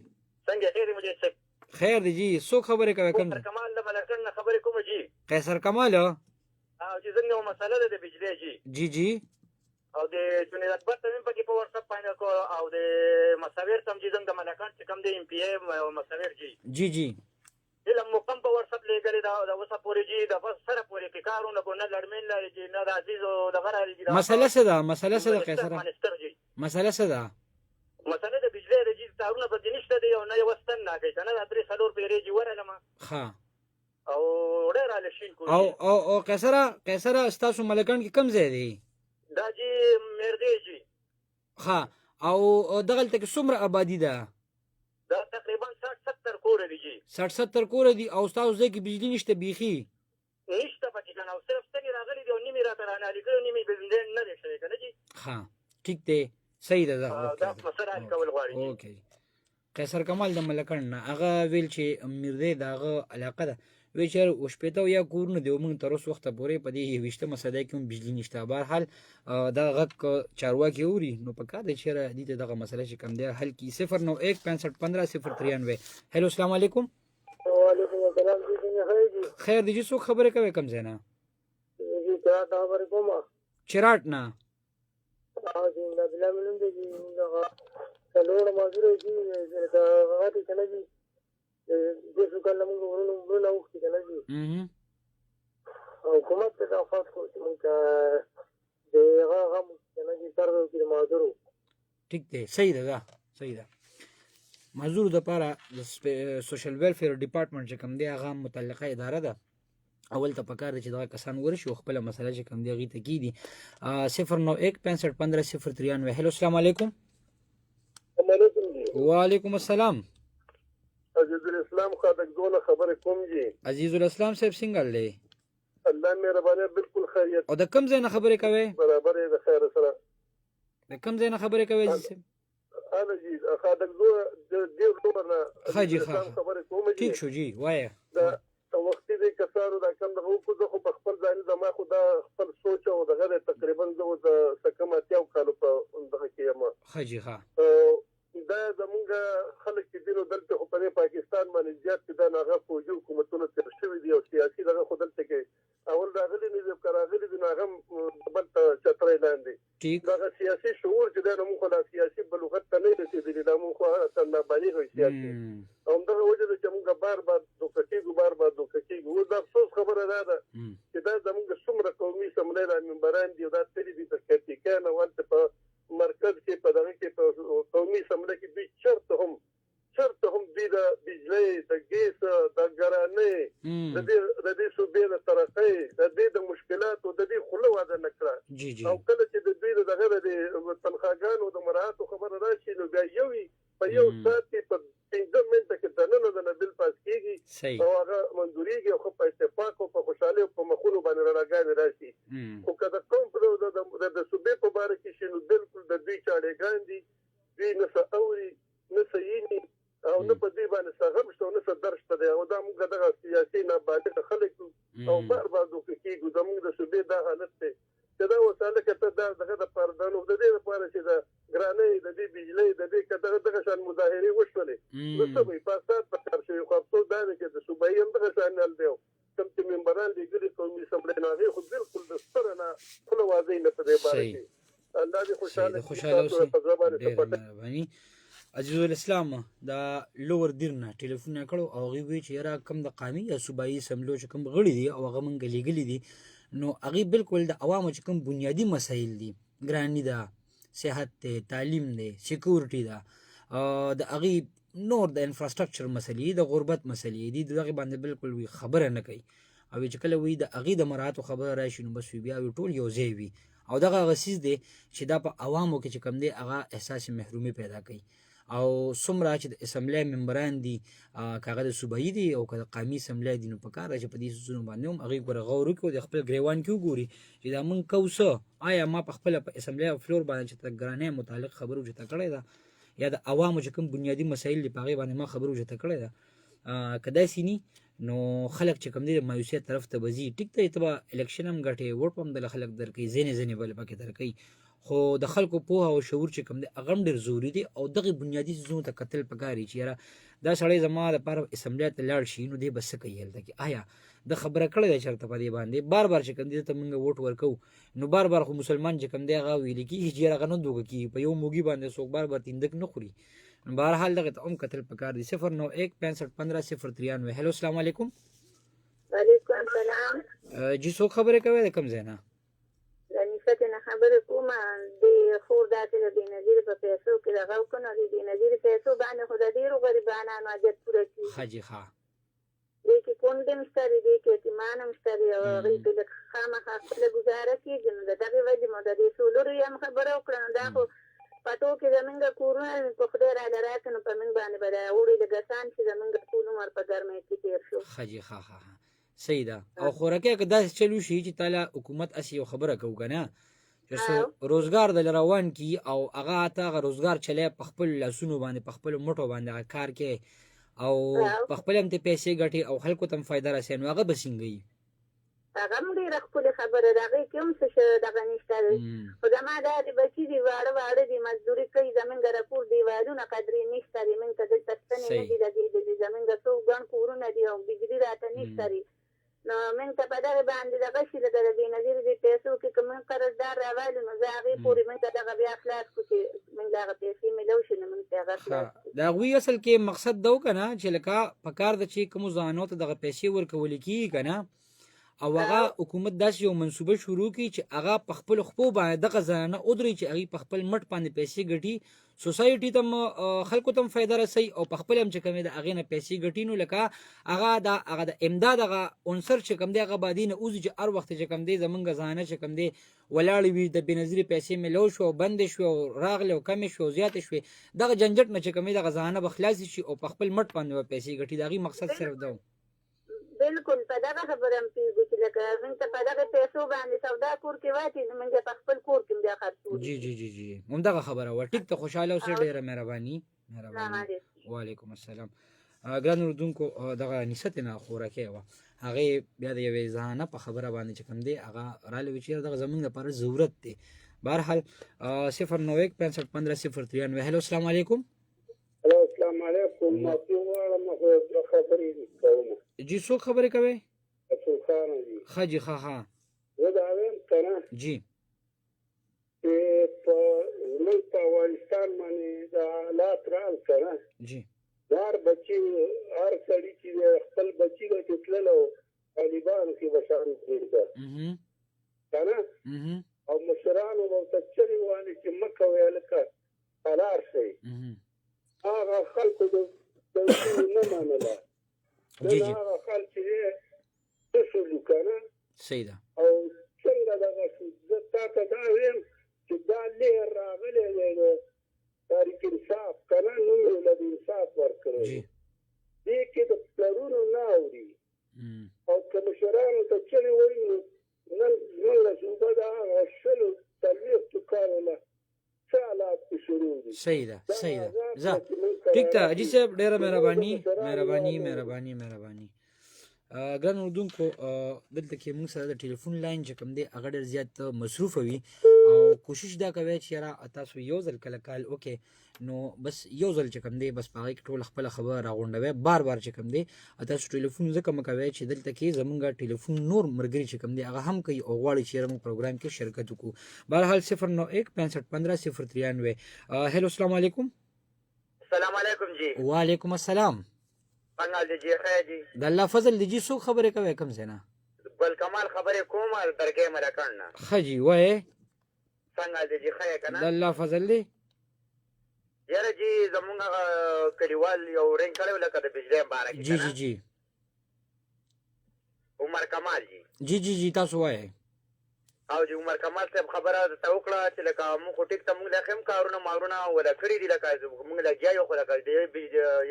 څنګه خیر مجھے صاحب خیر دی جی څوک خبرې کوي کوم کمال د ملکن نه خبرې کوم جی قیصر کمال او چې څنګه یو مسله ده د بجلی جی جی او د جنید اکبر ته پکې په واتس اپ باندې کو او د مساویر تم چې څنګه ملکان چې کم د ام پی ای او مساویر جی جی علم مقام په واتس اپ لګړي دا اوسه پورې جی د بس سره پورې کې کارونه کو نه لړمن لري چې نه د عزیز او د غره لري مسله څه ده قیصر مسله څه ده مسله د بجلی د جی تارونه په دې نشته دی او نه یو ستن نه کوي کنه د 3 پیری جی ورلم ها او ډېر الشین کو او قیصر تاسو ملکان کې کم ځای دی دا جی مرده جی ها او دغلته کې څومره آبادی ده دا تقریبا 60-70 کور دي جی 60-70 کور دي او تاسو ځکه کې بجلی نشته بیخي نشته پکې کنه او صرف څنګه راغلي دی او نیمه راته رانه لیکلو نیمه بزنده نه دی شوی کنه جی ها ټیک دی صحیح ده دا مسله حل کول غواړي اوکې قیصر کمال د ملکن نه هغه ویل چې مرده دغه علاقه ده وی چې وشپېته یا کورونه دی موږ تر اوسه وخته پورې په دې 20مه صدۍ کې هم بجلی نشته بهرحال دا غږ چارواکي اوري نو په کار دی چې دې ته دغه مسله چې کم دی حل کړي 091-6515-093 هلو السلام علیکم وعلیکم السلام جی خیر دی جی څوک خبرې کوي کم ځای نه چراټ نه جی دا بلا ملم دی جی دا څلور مازوره جی دا غاټي کنه جی د څه کله موږ ورونه وختي کنه جی حکومت ته خاص کو چې موږ د هغه کنه جی تر کې مازورو ټیک دی صحیح ده مازور د لپاره د سوشل ویلفیر ډپارټمنټ چې کوم دی هغه متعلقه اداره ده اول ته پکار دي چې دا کسان ورشي خپل مسله چې کوم دی هغې ته کیدي 091-6515-093 هلو السلام علیکم وعلیکم السلام عزیز الاسلام خاطر زونه خبر کوم جی عزیز الاسلام صاحب څنګه دی الله مهرباني بالکل خیریت او د کم ځای نه خبرې کوي برابر د خیر سره د کم ځای نه خبرې کوي عزیز انا جی خاطر زونه د دې خبرنه خاجي خبر کوم جی ٹھیک شو جی وایه دا وختي د کسانو دا کم د حقوقو خجی ها دا زمونږ خلک چې دي نو دلته خو په پاکستان باندې زیات چې دا هغه فوجي حکومتونه تېر شوي دي او سیاسي دغه خو دلته کې اول راغلي نه دي که راغلي دي نو هغه بل ته چترۍ لاندې دغه سیاسي شعور چې دی نو موږ خو لا سیاسي بلوغت ته نه رسېدلي دا موږ خو هغه نابالغ وي سیاسي او همدغه وجه ده چې موږ بار بار دوکه کېږو اوس د افسوس خبره دا ده چې دا زموږ څومره قومي اسمبلۍ را ممبران دي او دا تللي دي په کیپیکان او هلته په مرکز کې په دغه کې په قومي اسمبلۍ کې دوی چېرته هم دوی د بجلۍ د ګیس د ګرانۍ د دې صوبې د ترقۍ د دې د مشکلاتو د دې خوله واده نه کړه او کله چې د دوی د دغه د تنخواګانو د مراعاتو خبره راشي نو بیا په یو ساعت کې په 15 منټه کې دننه د بل پاس کېږي او هغه منظورېږي او په اتفاق او په خوشحالۍ او په مخونو باندې رڼاګانې راشي خو که د قوم په د صوبې په باره کې شي نو بالکل د دوی چاړېګان دي دوی نه څه اوري نه څه ویني او نه په دې باندې څه غم شته او نه څه درد شته دی او دا موږ دغه سیاسي نابالغ خلک او بار بار دوکه کېږو زموږ د صوبې دا حالت دی چې دا اوس هلکه ته دا دغه دپاره د دې لپاره چې د ګرانۍ د دې بجلۍ د دې که دغه شان مظاهرې وشولې نو څه وایي فساد په کار شوي خو افسوس دا دی چې د صوبایي هم دغه شان حل دی کوم چې ممبران لېږلي قومي اسمبلۍ نو هغې خو بالکل د ستره نه خوله واضح نه په دې باره کې الله دې خوشحاله کړي عزیز الاسلام دا لوور دیرنه ټلیفون کړو او هغې وایي چې یاره کم د قامي یا صوبایي اسمبلو چې کوم غړي دي او هغه موږ لېږلي دي نو هغې بالکل د عوامو چې کوم بنیادي مسایل دي ګراني ده صحت دی تعلیم دی سیکورټي ده د هغې نور د انفراسټرکچر مسلې د غربت مسلې دي دغې باندې بالکل وي خبره نه کوي او چې کله وایي د هغې د مراعاتو خبره راشي نو بس وي بیا وي ټول یو ځای وي او دغه هغه څیز دی چې دا په عوامو کې چې کوم دی هغه احساس محرومي پیدا کوي او څومره چې د اسمبلی ممبران دي که هغه د صوبایي دي او که د قامي اسمبلی دي نو په کار ده چې په دې څیزونو باندې هم هغوی ګوره غور وکړي او د خپل ګریوان کې وګوري چې دا موږ کوو څه آیا ما په خپله په اسمبلی او فلور باندې چې د ګرانۍ متعلق خبره اوچته کړې ده یا د عوامو چې کوم بنیادي مسایل دي په هغې باندې ما خبره اوچته کړې ده که داسې ني نو خلک چې کوم دی د مایوسیت طرف ته به ځي ټیک دی ته به الیکشن هم ګټې ووټ هم دله خلک درکوي ځینې بل پکې درکوي خو د خلکو پوهه او شعور چې کوم دی هغه هم ډېر ضروري دی او دغې بنیادي څیزونو ته کتل پکار وي چې یاره دا سړی زما دپاره اسمبلی ته لاړ شي نو دی به څه کوي هلته کې آیا د خبره کړې ده چېرته په دې باندې بار بار چې کوم دی ته موږ ووټ ورکوو نو بار بار خو مسلمان چې کوم دی هغه ویلي کېږي چې یاره هغه نه دوکه کېږي په یو موږي باندې څوک بار بار تیندک نه خوري نو بهرحال دغه ته هم کتل پکار دي 091 65 15 093 هلو السلام علیکم وعلیکم السلام جی څوک خبرې کوئ د کوم ځای نه نصرت نه خبره کومه د خور داسې د بېنظیر په پیسو کې دغه وکړو نو د بېنظیر پیسو باندې خو د ډېرو غریبانانو حاجت پوره کېږي حاجي ښه دې کې کونډې هم شته دي دې کې یتیمان هم شته دي او هغوی پرې لږ خامخا خپله ګزاره کېږي نو د دغې وجې مو د دې سولرو یې هم خبره وکړه نو دا خو پټو کې زمونږ کورونه په خدای راله راکړه نو په موږ باندې به د اوړي د ګسان چې زمونږ ټول عمر په ګرمۍ کې تېر شو حاجي ښه صحیح ده او خوراکي که داسې چل وشي چې تعالی حکومت اسې یو خبره کوو که نه چې روزګار د روان کي او هغه ته هغه روزګار چلی په خپل لاسونو باندې په خپلو مټو باندې هغه کار کوي او په خپل هم ته پیسې ګټي او خلکو ته هم فایده رسوي نو هغه به څنګه وي هغه هم ډېره ښکلې خبره ده هغې کې هم څه دغه نشته دی خو زما دا د بچي دي واړه دي مزدوري کوي زمونږ راپور دیوالونه قدرې نشته دي موږ ته دلته ستنې نه دي لګېدلي زمونږ څو ګڼ کورونه دي او بجلي راته نشته دي نو موږ ته په دغه باندې دغه شي لکه د بېنظیر دې پیسو کې که موږ قرضدار راوالو نو زه هغې پورې موږ ته دغه بیا خلاص کړو چې موږ دغه پیسې میلو شي نو موږ ته هغه خلاص کړو د هغوی اصل کې مقصد ده که نه چې لکه په کار ده چې کومو ځوانانو ته دغه پیسې ورکولې کېږي که نه او هغه حکومت داسې یو منصوبه شروع کړي چې هغه په خپلو خپو باندې دغه زنانه ودروي چې هغوی په خپل مټ باندې پیسې ګټي سوسایټي ته هم خلکو ته هم فایده رسوي او په خپل هم چې کوم دی د هغې نه پیسې ګټي نو لکه هغه د امداد هغه عنصر چې کوم دی هغه به دې نه اوځي چې هر وخت چې کوم دی زمونږ زنانه چې کوم دی ولاړې وي د بېنظیرې پیسې میلو شو او بندې شوې او راغلې او کمې شوې او زیاتې شوې دغه جنجټ نه چې کوم دی دغه زنانه به خلاصې شي او په خپل مټ باندې به پیسې ګټي د هغې مقصد صرف ده بالکل په دغه خبره هم پوهېږو چې لکه موږ ته په دغه پیسو باندې سودا کور کې واتې نو موږ په خپل کور کې هم بیا خرڅوو جی همدغه خبره وه ټیک ته خوشحاله اوسئ ډېره مهرباني وعلیکم السلام ګران اردونکو دغه نصرت نه خوراکۍ وه هغې بیا د یوې زنانه په خبره باندې چې کوم دی هغه راله وي چې دغه زموږ لپاره ضرورت دی بهرحال 091651503 هلو السلام علیکم. هلو السلام علیکم. معافي غواړم خو خبرې کوم. جی څوک خبرې کوي؟ رسول خان جی. ښه جی ښه زه دا وایم که نه جی چې په زموږ په افغانستان باندې دا حالات رال که نه جی دا هر بچي هر سړي چې دی خپل بچي به چې تللو طالبانو کې به شان پرېږده که نه او مشرانو به ورته چغې وهلې چې مه کوئ هلکه حلال شئ. هغه خلکو د توجیه نه منله. جی نن هغه خلک چې دی څه شولو که نه صحیح ده. او څنګه دغه شو. زه تا ته دا ویم چې دا لهر راغلی دی د تاریخ انصاف که نه نوم یې له انصاف ورکړی دی. دې کې د پلرونو نه اوري او که مشرانو ته چغې وایي نو نن زموږ له صوبه د هغه شلو څلوېښتو کالو نه څه حالات پې شروع دي. صحیح ده صحیح ده. زه ټیک ده حاجي صاحب ډېره مهرباني ګران اردونکو دلته کې موږ سره د ټلیفون لاین چې کوم دی هغه ډېر زیات مصروفه وي او کوشش دا کوئ چې یاره تاسو یو ځل کله کال وکړئ نو بس یو ځل چې کوم دی بس په هغې کې ټول خپله خبره راغونډوئ. بار بار چې کوم دی تاسو ټلیفون ځکه مه کوئ چې دلته کې زمونږ ټلیفون نور ملګري چې کوم دی هغه هم کوي او غواړي چې یاره موږ پروګرام کې شرکت وکړو. بهرحال 091651503 هلو السلام علیکم. السلام علیکم جی. وعلیکم السلام. څنګه دي جی؟ خیر جی. د الله فضل دی جی څوک خبرې کوي کوم ځای نه؟ ګل کمال خبرې کوم درګې ملکان نه. ښه جی وایې څنګه دي جی؟ خیر که نه؟ د الله فضل دی. یاره جی زمونږ هغه کلیوال یو رنګ کړی و لکه د بجلۍ باره کې جی جی جی عمر کمال جی. جی تاسو وایئ. او جی عمر کمال صاحب خبره درته وکړه چې لکه موږ خو ټیک ته موږ له هم کارونه مارونه ولا کړي دي لکه موږ لګیا یو خو لکه د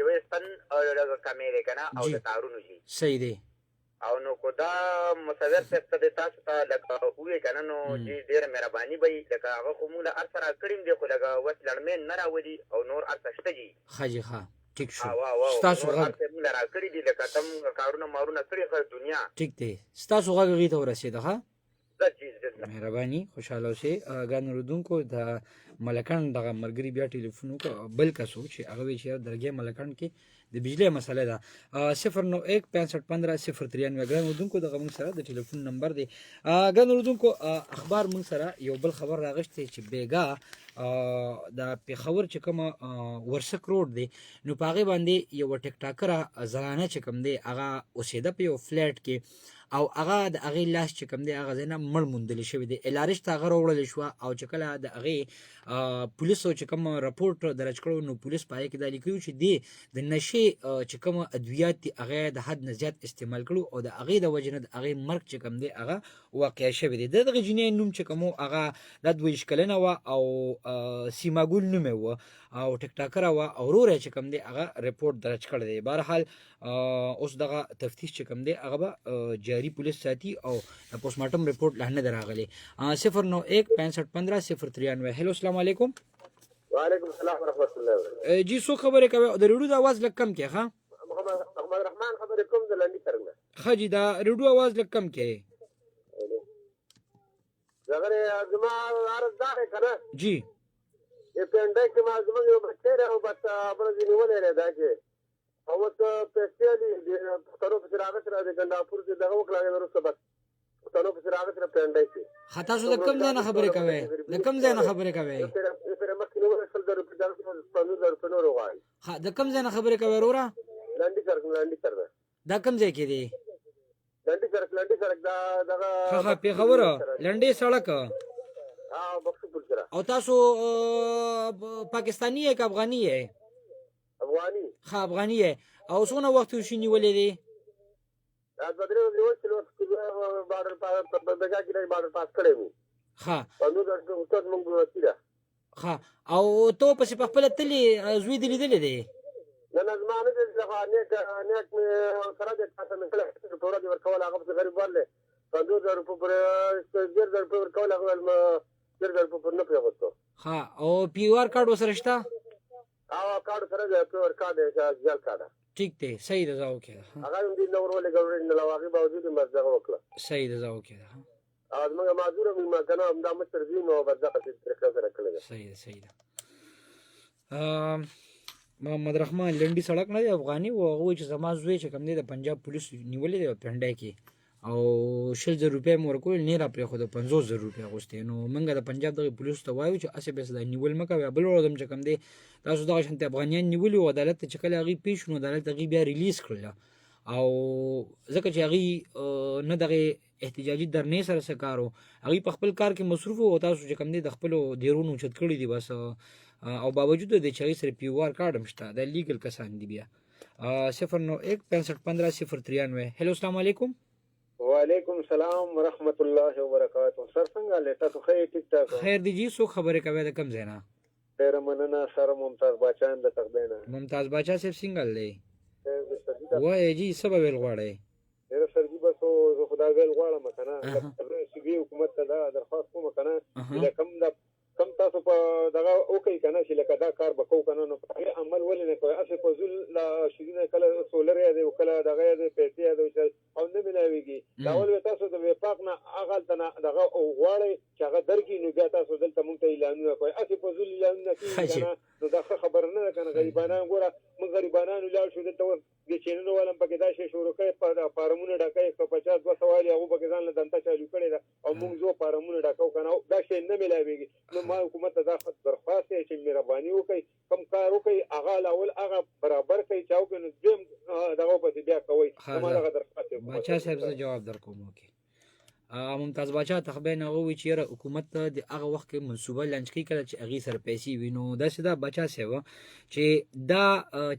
یوې ستن لکه کمې دی که نه او د تارونو جي صحیح دی. او نو کو دا مصور صاحب ته د تاسو ته لکه ووایې که نه نو جي ډېره مهرباني به وي لکه هغه خو موږ له هر څه راکړي دی خو لکه اوس لړمین نه راولي او نور هر څه شته جي. ښه جي ښه ټیک شو. ستاسو غږ موږ له راکړي دي لکه ته موږ کارونه مارونه کړي ښه دنیا ټیک دی. ستاسو غږ هغې ته ورسېده. ښه مهرباني خوشحاله اوسئ. ګران اورېدونکو د ملکان دغه ملګري بیا ټلیفون وکړه بل کس و چې هغه وایي چې درګۍ ملکان کې د بجلۍ مسله ده. 091651503 ګران اورېدونکو دغه موږ سره د ټلیفون نمبر دی. ګران اورېدونکو اخبار موږ سره یو بل خبر راغشتی چې بیګا د پېښور چې کومه ورسک روډ دی نو په هغې باندې یوه ټیک ټاکره زنانه چې کوم دی هغه اوسېده په یو فلیټ کې او هغه د هغې لاس چې کوم دی هغه ځای نه مړ موندلی شوی دی. الارش ته هغه راوړلی شوه او چې کله د هغې پولیسو چې کوم رپورټ درج کړو نو پولیس په هغې کې دا لیکلي چې دی د نشې چې کوم ادویات دي هغه د حد نه زیات استعمال کړو او د هغې د وجې نه د هغې مرګ چې کوم دی هغه واقع شوی دی. د دغې جینۍ نوم چې کوم هغه دا 22 کلنه وه او سیماګل نوم یې وه او ټیک ټاکره وه او ورور یې چې کوم دی هغه رپورټ درج کړی دی. بهرحال اوس دغه تفتیش چې کوم دی هغه به جاري پولیس ساتي او د پوسټمارټم رپورټ لا نه دی راغلی. 091651503 هلو السلام علیکم. وعلیکم السلام ورحمت الله. جی څوک خبرې کوي د ریډیو د اواز لږ کم کړئ. ښه محمد رحمان خبرې کوم د لنډي سره نه. ښه جي د ریډیو اواز لږ کم کړئ. زغره زما عرض دا دی که نه جی پینډای کې ما زموږ یو بچی دی او بس بله ځینې ونیلی دا کې او اوس پیسې دي پښتنو پسې راغی سره د ګنډاپور کې دغه وکړه هغې وروسته بس پښتنو پسې راغی سره پینډای کې. ښه تاسو د کوم ځای نه خبرې کوئ؟ د کوم ځای نه خبرې کوئ؟ پرې مخکې نه وویل 100,000 روپۍ دغه 15,000 روپۍ نور وغواړي. ښه د کوم ځای نه خبرې کوئ وروره؟ لنډي سړک دا کوم ځای کې دی؟ لنډي سړک دا دغه ښه پېښوره لنډۍ سړک. بخشپور سره. او تاسو پاکستانی یې که افغاني یې؟ افغاني. ښه افغاني یې. او څونه وخت وشي نیولې دی؟ دا 2-3 ورځې وشي نو بارډر بېګا کې بارډر پاس کړی مو. ښه 15,000 استاد مونږ وسي ده. ښه او ته پسې په خپله تلې زوی دې لیدلی دی؟ نه زما نه دی دغه نیک مې سره دی تاسو مې کله ټوله دې ورکول هغه پسې غریب ورلی 15,000 روپۍ پورې 10,000 روپۍ ورکول هغه ویل 10,000 روپۍ پورې نه پرېښودو. ښه او پی آر کارډ ورسره شته؟ کارډ سره دی پی آر کارډ دی جال کارډ. ټیک دی صحیح ده ځه اوکې ده. هغه هم دې نه ورولېږه هغې باوجود یې بس دغه وکړه. صحیح ده ځه اوکې ده. زموږ معذوره مې کنه همدا مشر دي نو بس دغه طریقه سره کړی ده. صحیح ده. محمد رحمان لنډي سړک نه دی افغاني و هغه چې زما زوی چې کوم دی د پنجاب پولیس نیولې دی پنډای کې او 60,000 روپۍ مور کول نه را پرې خو د 50,000 روپۍ غوښتي نو موږ د پنجاب د پولیس ته وایو چې اسې بس د نیول مکه بل ورځم چې کوم دی تاسو دغه شانت افغانیان نیولي او عدالت ته چې کله هغه پیښ نو عدالت هغه بیا ریلیز کړل او ځکه چې هغه نه دغه احتجاجي درنې سره سکارو هغه په خپل کار کې مصروف او تاسو چې کوم دی د خپل ډیرونو چت کړی دی بس او باوجود د چې سره پی آر کارت هم شته د لیګل کسان دی بیا 09165150393 هلو السلام علیکم. وعلیکم السلام ورحمت الله وبرکاته. سر څنګه لټه خو ټیک ټاک خیر دی جی سو خبره کوي د کم زینا ډیر مننه سره ممتاز بچان د تقدینا ممتاز بچا صاحب سنگل دی وای جی سبب ویل غواړي ډیر سرجی بس زه خدای ویل غواړم کنه سیبي حکومت ته دا درخواست کوم کنه کم تاسو په دغه اوکې کنه چې لکه دا کار وکاو کنه نو په عمل ولې نه کوي اسې په ځل لا شګینه کله سولر یا دی کله دغه دی پیسې دی او نه ملاويږي دا ول تاسو د وفاق نه اغل تنه دغه غواړي چې هغه درکې نو بیا تاسو دلته مونږ ته اعلانونه کوي اسې په ځل اعلانونه کوي کنه نو دا خبر نه کنه غریبانان ګوره موږ غریبانان ولر شو دلته د چینل ولم پکې دا شی شروع کوي په فارمونه ډکای 150 200 هغه پکې ځان له دنده چالو کړي او موږ زو فارمونه ډکاو کنه دا شی نه ملاويږي نو ما حکومت ته دا درخواست چې مهرباني وکړي کم کار وکړي هغه لاول هغه برابر کوي چاو کنه دیم دغه په بیا کوي ما دا درخواست بچا صاحب زه جواب درکوم اوکې ممتاز بچا تخبین هغه وی چې حکومت ته د هغه وخت کې منصوبه لانچ کړي کله چې هغه سره پیسې وینو دا سدا بچا صاحب چې دا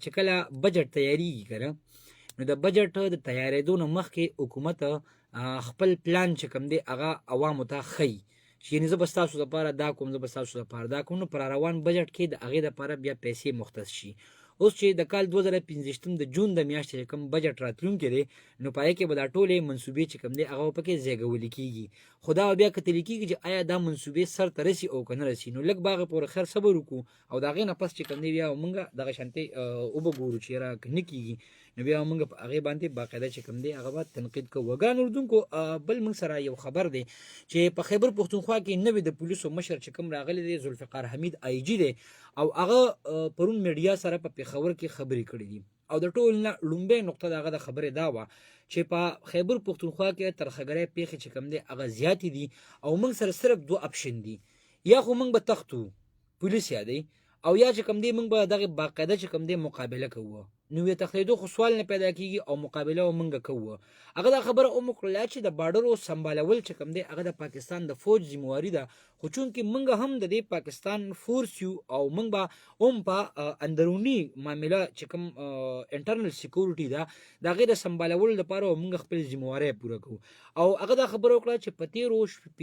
چې کله بجټ تیاری کړه نو د بجټ د تیارېدو نه مخکې حکومت خپل پلان چې کوم دی هغه عوامو ته خي یعنی زه بس تاسو لپاره دا کوم زه بس تاسو لپاره دا کوم نو پر روان بجټ کې د هغه لپاره بیا پیسې مختص شي اوس چې د کال 2015 د جون د میاشتې کوم بجټ راتلونکي دی نو پای کې به دا ټولې منسوبې چې کوم دی هغه پکې زیږول کیږي خدا بیا کتل کیږي چې آیا دا منسوبې سر ترسي او کنه رسي نو لګ باغ پور خیر صبر وکړو او دا غي نه پس چې کوم دی بیا مونږه دغه شانتي او وګورو چې را کنه کیږي نو بیا مونږ په هغه باندې باقاعده چې کوم دی هغه باندې تنقید کوو وګان اردوونکو بل مونږ سره یو خبر دی چې په خیبر پختونخوا کې نوې د پولیسو مشر چې کوم راغلی دی ذوالفقار حمید آی جی دی او هغه پرون میډیا سره په پیښور کې خبرې کړې دي او د ټول نه لومبه نقطه دغه د خبره دا و چې په خیبر پختونخوا کې ترخګړې پیښې چې کوم دی هغه زیات دي او موږ سره صرف دوه اپشن دي یا خو موږ به تختو پولیس یادې او یا چې کوم دی موږ به دغه باقاعده چې کوم دی مقابله کوو نو یې تخلیدو خو سوال نه پیدا کیږي او مقابله ومنګ کوو هغه دا خبره او مکړه چې د بارډرو سمبالول چې کوم دی هغه د پاکستان د فوج ذمہواری ده خو چون کې موږ هم د پاکستان فورس یو او موږ به هم په اندرونی معاملې چې کوم انټرنل سکیورټي ده دا غیر سمبالول لپاره موږ خپل ذمہواری پوره کوو او هغه دا خبره وکړه چې په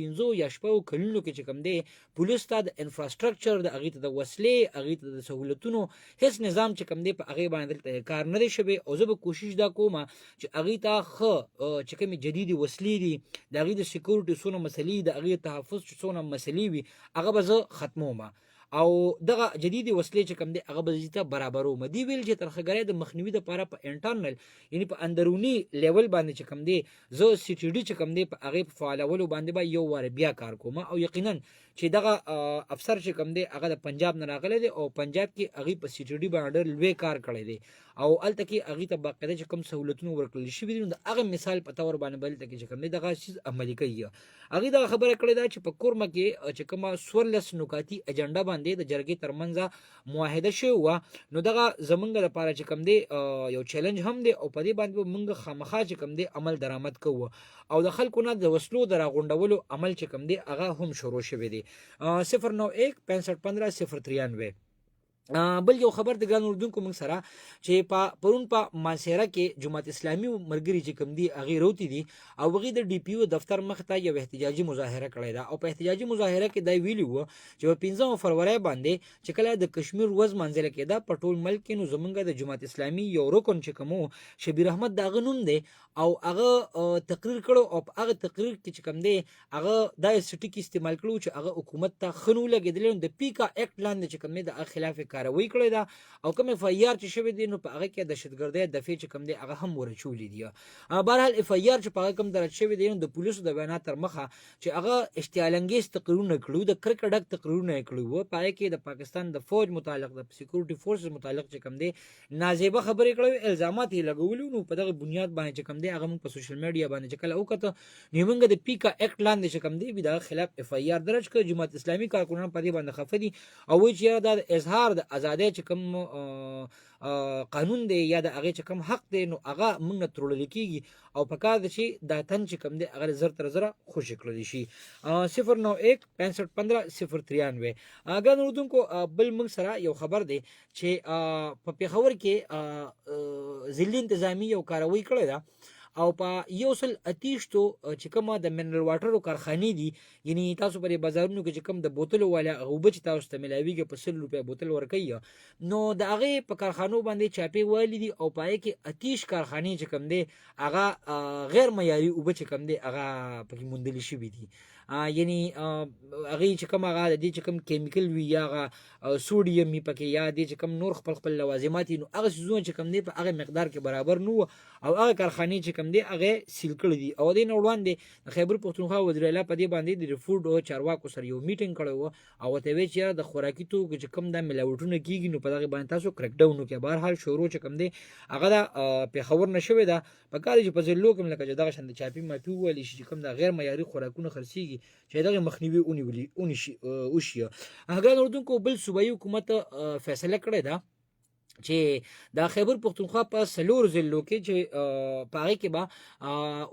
15 یا 15 کلونو کې چې کوم دی پولیس ته د انفراستراکچر د هغه ته د وسلې هغه ته د سہولتونو هیڅ نظام چې کوم دی په هغه باندې کار نه دی شوی او زه به کوشش دا کوم چې هغه ته خو چې کوم جديد وسلې دي د هغه د سکیورټي سونه مسلې د هغه تحفظ سونه مسلې وي هغه به زه ختموم او دغه جديد وسلې چې کوم دی هغه به زیاته برابرو مدي ویل چې ترخګړې د مخنیوي لپاره په انټرنل یعنی په اندرونی لیول باندې چې کوم دی زه سی ټي ډي چې کوم دی په هغه فعالولو باندې به یو واره بیا کار کوم او یقینا چې دغه افسر چې کوم دی هغه د پنجاب نه راغلی دی او پنجاب کې هغه په سی ټي ډي باندې لوی کار کړی دی او الته کې هغه ته باقاعده چې کوم سہولتونه ورکړل شي دي نو هغه مثال په تور باندې بل ته چې کوم دی دغه شی عملي کوي هغه دا خبره کړې ده چې په کورمه کې چې کومه سورلس نکاتی اجنډا باندې د جرګې ترمنځ معاهده شوی و نو دغه زمونږ لپاره چې کوم دی یو چیلنج هم دی او په دې باندې موږ خامخا چې کوم دی عمل درآمد کوو او د خلکو نه د وسلو دراغونډولو عمل چې کوم دی هغه هم شروع شوی دی 09165150393 بل یو خبر د ګران اردوونکو موږ سره چې پرون په ماسیره کې جماعت اسلامي مرګري چې کوم دی هغه روتی دي او هغه د ډي پی او دفتر مخ ته یو احتجاجي مظاهره کړې ده او په احتجاجي مظاهره کې دا ویلی وو چې په 15 فروری باندې چې کله د کشمیر ورځ منځله کې دا په ټول ملک کې نو زمونږ د جماعت اسلامي یو رکن چې کوم شبیر احمد دا غنوم دی او هغه تقریر کړو او هغه تقریر کې چې کوم دی هغه د سټیک استعمال کړو چې هغه حکومت ته خنو لګیدل د پیکا اکټ لاندې چې کوم دی د خلاف کاروي کړې ده او کوم اف آی آر چې شوی دی نو په هغه کې دهشتګردۍ دفعې چې کوم دی هغه هم ورچولې دي بهرحال اف آی آر چې په هغه کوم درج شوی دی نو د پولیسو د بیانات تر مخه چې هغه اشتعال انګیز تقریرونه کړو د کرکه ډک تقریرونه کړو و په هغه کې د پاکستان د فوج متعلق د سکیورټي فورسز متعلق چې کوم دی نازیبه خبرې کړو الزامات یې لګولو نو په دغه بنیاد باندې چې کوم دی هغه موږ په سوشل میډیا باندې چې کله وکړه نو موږ د پیکا اکټ لاندې چې کوم دی د خلاف اف آی آر درج کړ جماعت اسلامي کارکونان په دې باندې خفه دي او وایي چې د اظهار د ازادۍ چې کوم قانون دی یا د هغه چې کوم حق دی نو هغه موږ نه ترول کیږي او په کار د شي د تن چې کوم دی هغه زر تر زره خوشی کړل شي 091 65 15 093 اگر اردوونکو بل موږ سره یو خبر دی چې په پیښور کې ضلعي انتظامی یو کاروي کړی دا او په 138 چې کومه د منرل واټرو کارخانې دي یعنی تاسو په بازارونو کې چې کوم د بوتلو والا اوبه چې تاسو ته ملاویږي په 100 روپیا بوتل ورکوي نو د هغه په کارخانو باندې چاپی والی دي او پای کې اتیش کارخانې چې کوم دي هغه غیر معیاري اوبه چې کوم دي هغه پکې موندل شي دي یعنی هغه چې کوم هغه د دې چې کوم کیمیکل وی یا سوډیم می پکې یا دې چې کوم نور خپل لوازمات نو هغه سيزونه چې کوم دي په هغه مقدار کې برابر نو او هغه کارخانې چې کوم دي هغه سیل کړی دي او دین وړاندې خیبر پختونخوا وزیر اعلی په دې باندې د فود او چارواکو سره یو میټینګ کړو او ته وی چې د خوراکي توکو چې کوم د ملاوټونه کیږي نو په دغه باندې تاسو کرک ډاون کې بهر حال شروع چې کوم دي هغه په خبر نشوي دا په کار چې په ځلو کوم لکه دغه شند چاپی ماپی ولې چې کوم د غیر معیاري خوراکونه خرڅيږي چې دغه مخنیوي اونې شي او شي هغه اردوونکو بل صوبایي حکومت فیصله کړې ده چې د خیبر پختونخوا په سلور ضلعو کې چې په هغې کې به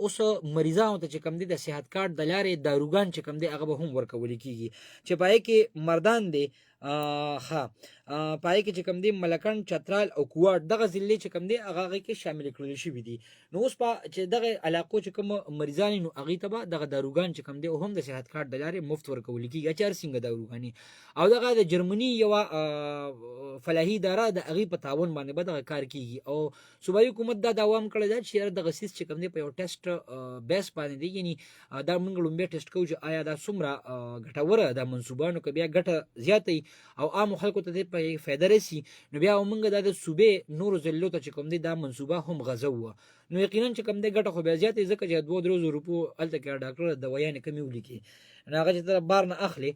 اوس مریضانو ته چې کوم دی د صحت کارت د لارې داروګان چې کوم دی هغه به هم ورکولی کېږي چې په هغې کې مردان دی پای کې چې کوم دی ملکن چترال او کوټ دغه ضلع چې کوم دی هغه کې شامل کړل شوی دي نو اوس په چې دغه علاقو چې کوم مریضان نو هغه ته به دغه داروګان چې کوم دی هم د صحت کارت د لارې مفت ورکول کیږي چې څنګه داروګانی او دغه د جرمني یو فلاحي اداره د هغه په تعاون باندې به دغه کار کیږي او صوبایي حکومت دا دوام کړی دا چې دغه سیس چې کوم دی په یو ټیسټ بیس باندې دی یعنی دا موږ لومبه ټیسټ کوو چې آیا دا څومره ګټوره د منسوبانو کې بیا ګټه زیاتې او عام خلکو ته په فایده رسی نو بیا موږ د صوبې نور ضلعو ته چې کوم دی دا منسوبه هم غزو نو یقینا چې کوم دی ګټه خو بیا زیاتې ځکه چې 2-3 روپو الته کې ډاکټر دوايانې کمی ولیکي نو هغه چې تر بار نه اخلي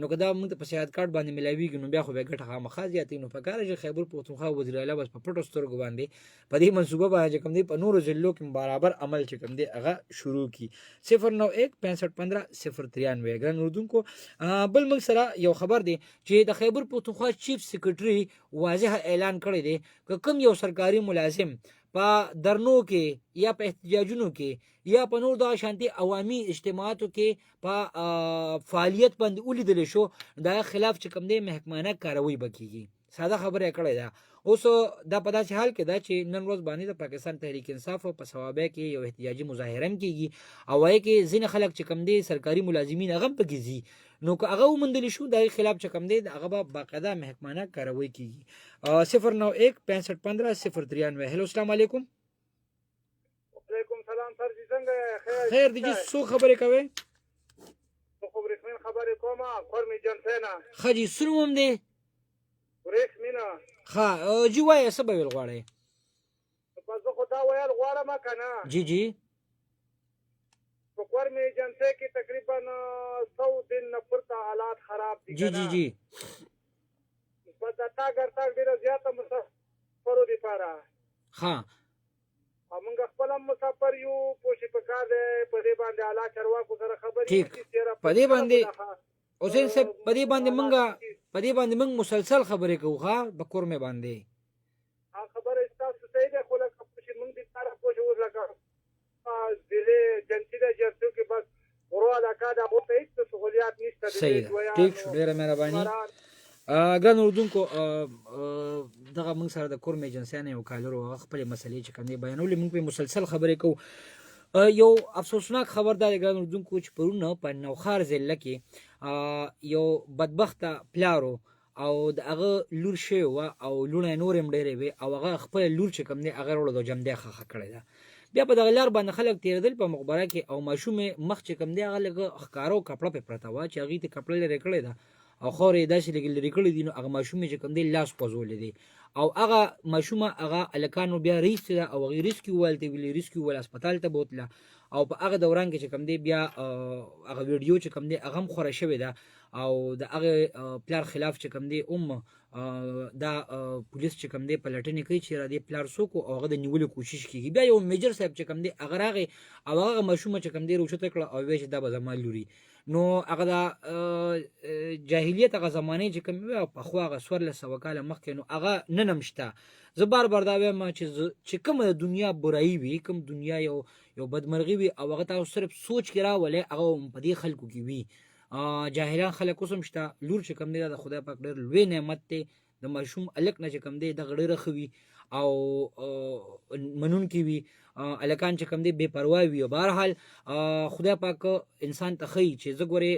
نو کدا موږ ته په صحت کارت باندې ملاویږي نو بیا خو بیا ګټه خامخا زیاتې نو په کار چې خیبر پختونخوا وزیر اعلی بس په پټو سترګو باندې په دې منسوبه باندې کوم دی په نور ضلعو کې برابر عمل چې کوم دی هغه شروع کی 091 65 15 093 ګران اردوونکو بل موږ سره یو خبر دی چې د خیبر پختونخوا چیف سیکریټري واضح اعلان کړی دی چې کوم یو سرکاري ملازم په درنو کې یا په احتجاجونو کې یا په نور د شانتي عوامي اجتماعاتو کې په فعالیت باندې ولیدل شو دا خلاف چې کوم دی محکمانه کاروي بکیږي ساده خبره کړې ده اوس دا په داسې حال کې دا چې نن ورځ باندې د پاکستان تحریک انصاف په ثوابه کې یو احتجاجي مظاهره کیږي او وايي کې ځینې خلک چې کوم دی سرکاري ملازمین هغه پکې زی نو که هغه ومندل شو د خلاف چې کوم دی هغه به باقاعده محکمانه کاروي کیږي 091 65 15 093 هلو السلام علیکم وعلیکم سلام سر جی څنګه خیر دي څو خبرې کوي خبرې کومه خورمي جنسینا خجی سروم دی ورېښ مینا ها جی وای څه به ویل غواړي په زه خو دا ویل غواړم کنه جی جی په خورمي جنسه کې تقریبا 100 دن نه پرته حالات خراب دي جی جی جی په تا ګرځا ډیر زیاته مسافرو دي پاره ها موږ خپل مسافر یو پوښي په کار په دې باندې اعلی چرواکو سره خبرې په دې باندې اوسین سے په دې باندې موږ مسلسل خبرې کوو ها په کورمه باندې خبره تاسو صحیح ده خو لکه چې موږ دې سره پوښي ورلګه ځلې جنسي د جرسو کې بس ورو علاقه دا مو ته هیڅ سہولیات نشته صحیح ټیک شو ډیره مهرباني ګران اردوونکو دغه موږ سره د کورمه ایجنسیانو یو کالر او خپل مسلې چې کوم دی بیانول موږ په مسلسل خبرې کوو یو افسوسناک خبر دا ګران اردوونکو چې پرونه په نوخار ضلع کې یو بدبخته پلارو او دغه لور شی او لونه نورم ډېرې وي او هغه خپل لور چې کوم دی هغه ورو د جمع دی خخ کړی دا بیا په دغه لار باندې خلک تیردل په مخبره کې او ماشومه مخ چې کوم دی هغه لګ ښکارو کپړه په پرتا وا چې هغه ته کپړه لري کړی دا او خورې داسې لري کړی دي نو هغه ماشوم چې کوم دی لاس پوزولې دی او هغه ماشومه هغه الکانو بیا ریسک او هغه ریسکیو ولته ویلي ریسکیو ول هسپتال ته بوتله او په هغه دوران کې چې کوم دی بیا هغه ویډیو چې کوم دی هغه هم خوره شوې ده او د هغه پلار خلاف چې کوم دی دا پولیس چې کوم دی پلټنې کوي چې را دې پلار څوک او هغه د نیولو کوشش کوي بیا یو میجر صاحب چې کوم دی هغه راغی او هغه ماشومه چې کوم دی روشته کړه او وایي چې دا به زما لوري نو هغه د جاهلیت هغه زمانه چې کوم په خو هغه 1400 کاله مخکې نو هغه نن هم شته زه بار دا وایم چې کومه د دنیا برایي وي کوم دنیا یو بدمرغي وي او هغه تاسو صرف سوچ کې راولې هغه په دې خلکو کې وي جاهلان خلک اوسم شته لور چې کوم دی د خدای پاک ډېر لوی نعمت دی د ماشوم الک نه چې کوم دی د غړي رخوي او منون کې وي الکان چې کوم دی بے پروا وي او بهرحال خدای پاک انسان ته خي چې زګوري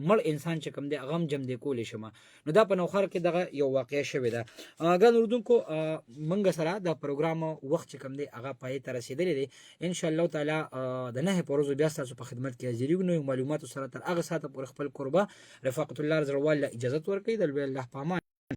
مړ انسان چې کوم دی غم جم دی کولې شمه نو دا په نوخر کې دغه یو واقعیا شوی ده ګان اردوونکو منګ سره د پروګرام وخت چې کوم دی هغه پای ته رسیدلی دی ان شاء الله تعالی د نه پروزو بیا تاسو په خدمت کې حاضر یو نو معلومات سره تر هغه ساعت پر خپل قربا رفاقت الله رضوان الله اجازه ورکړي د الله په امان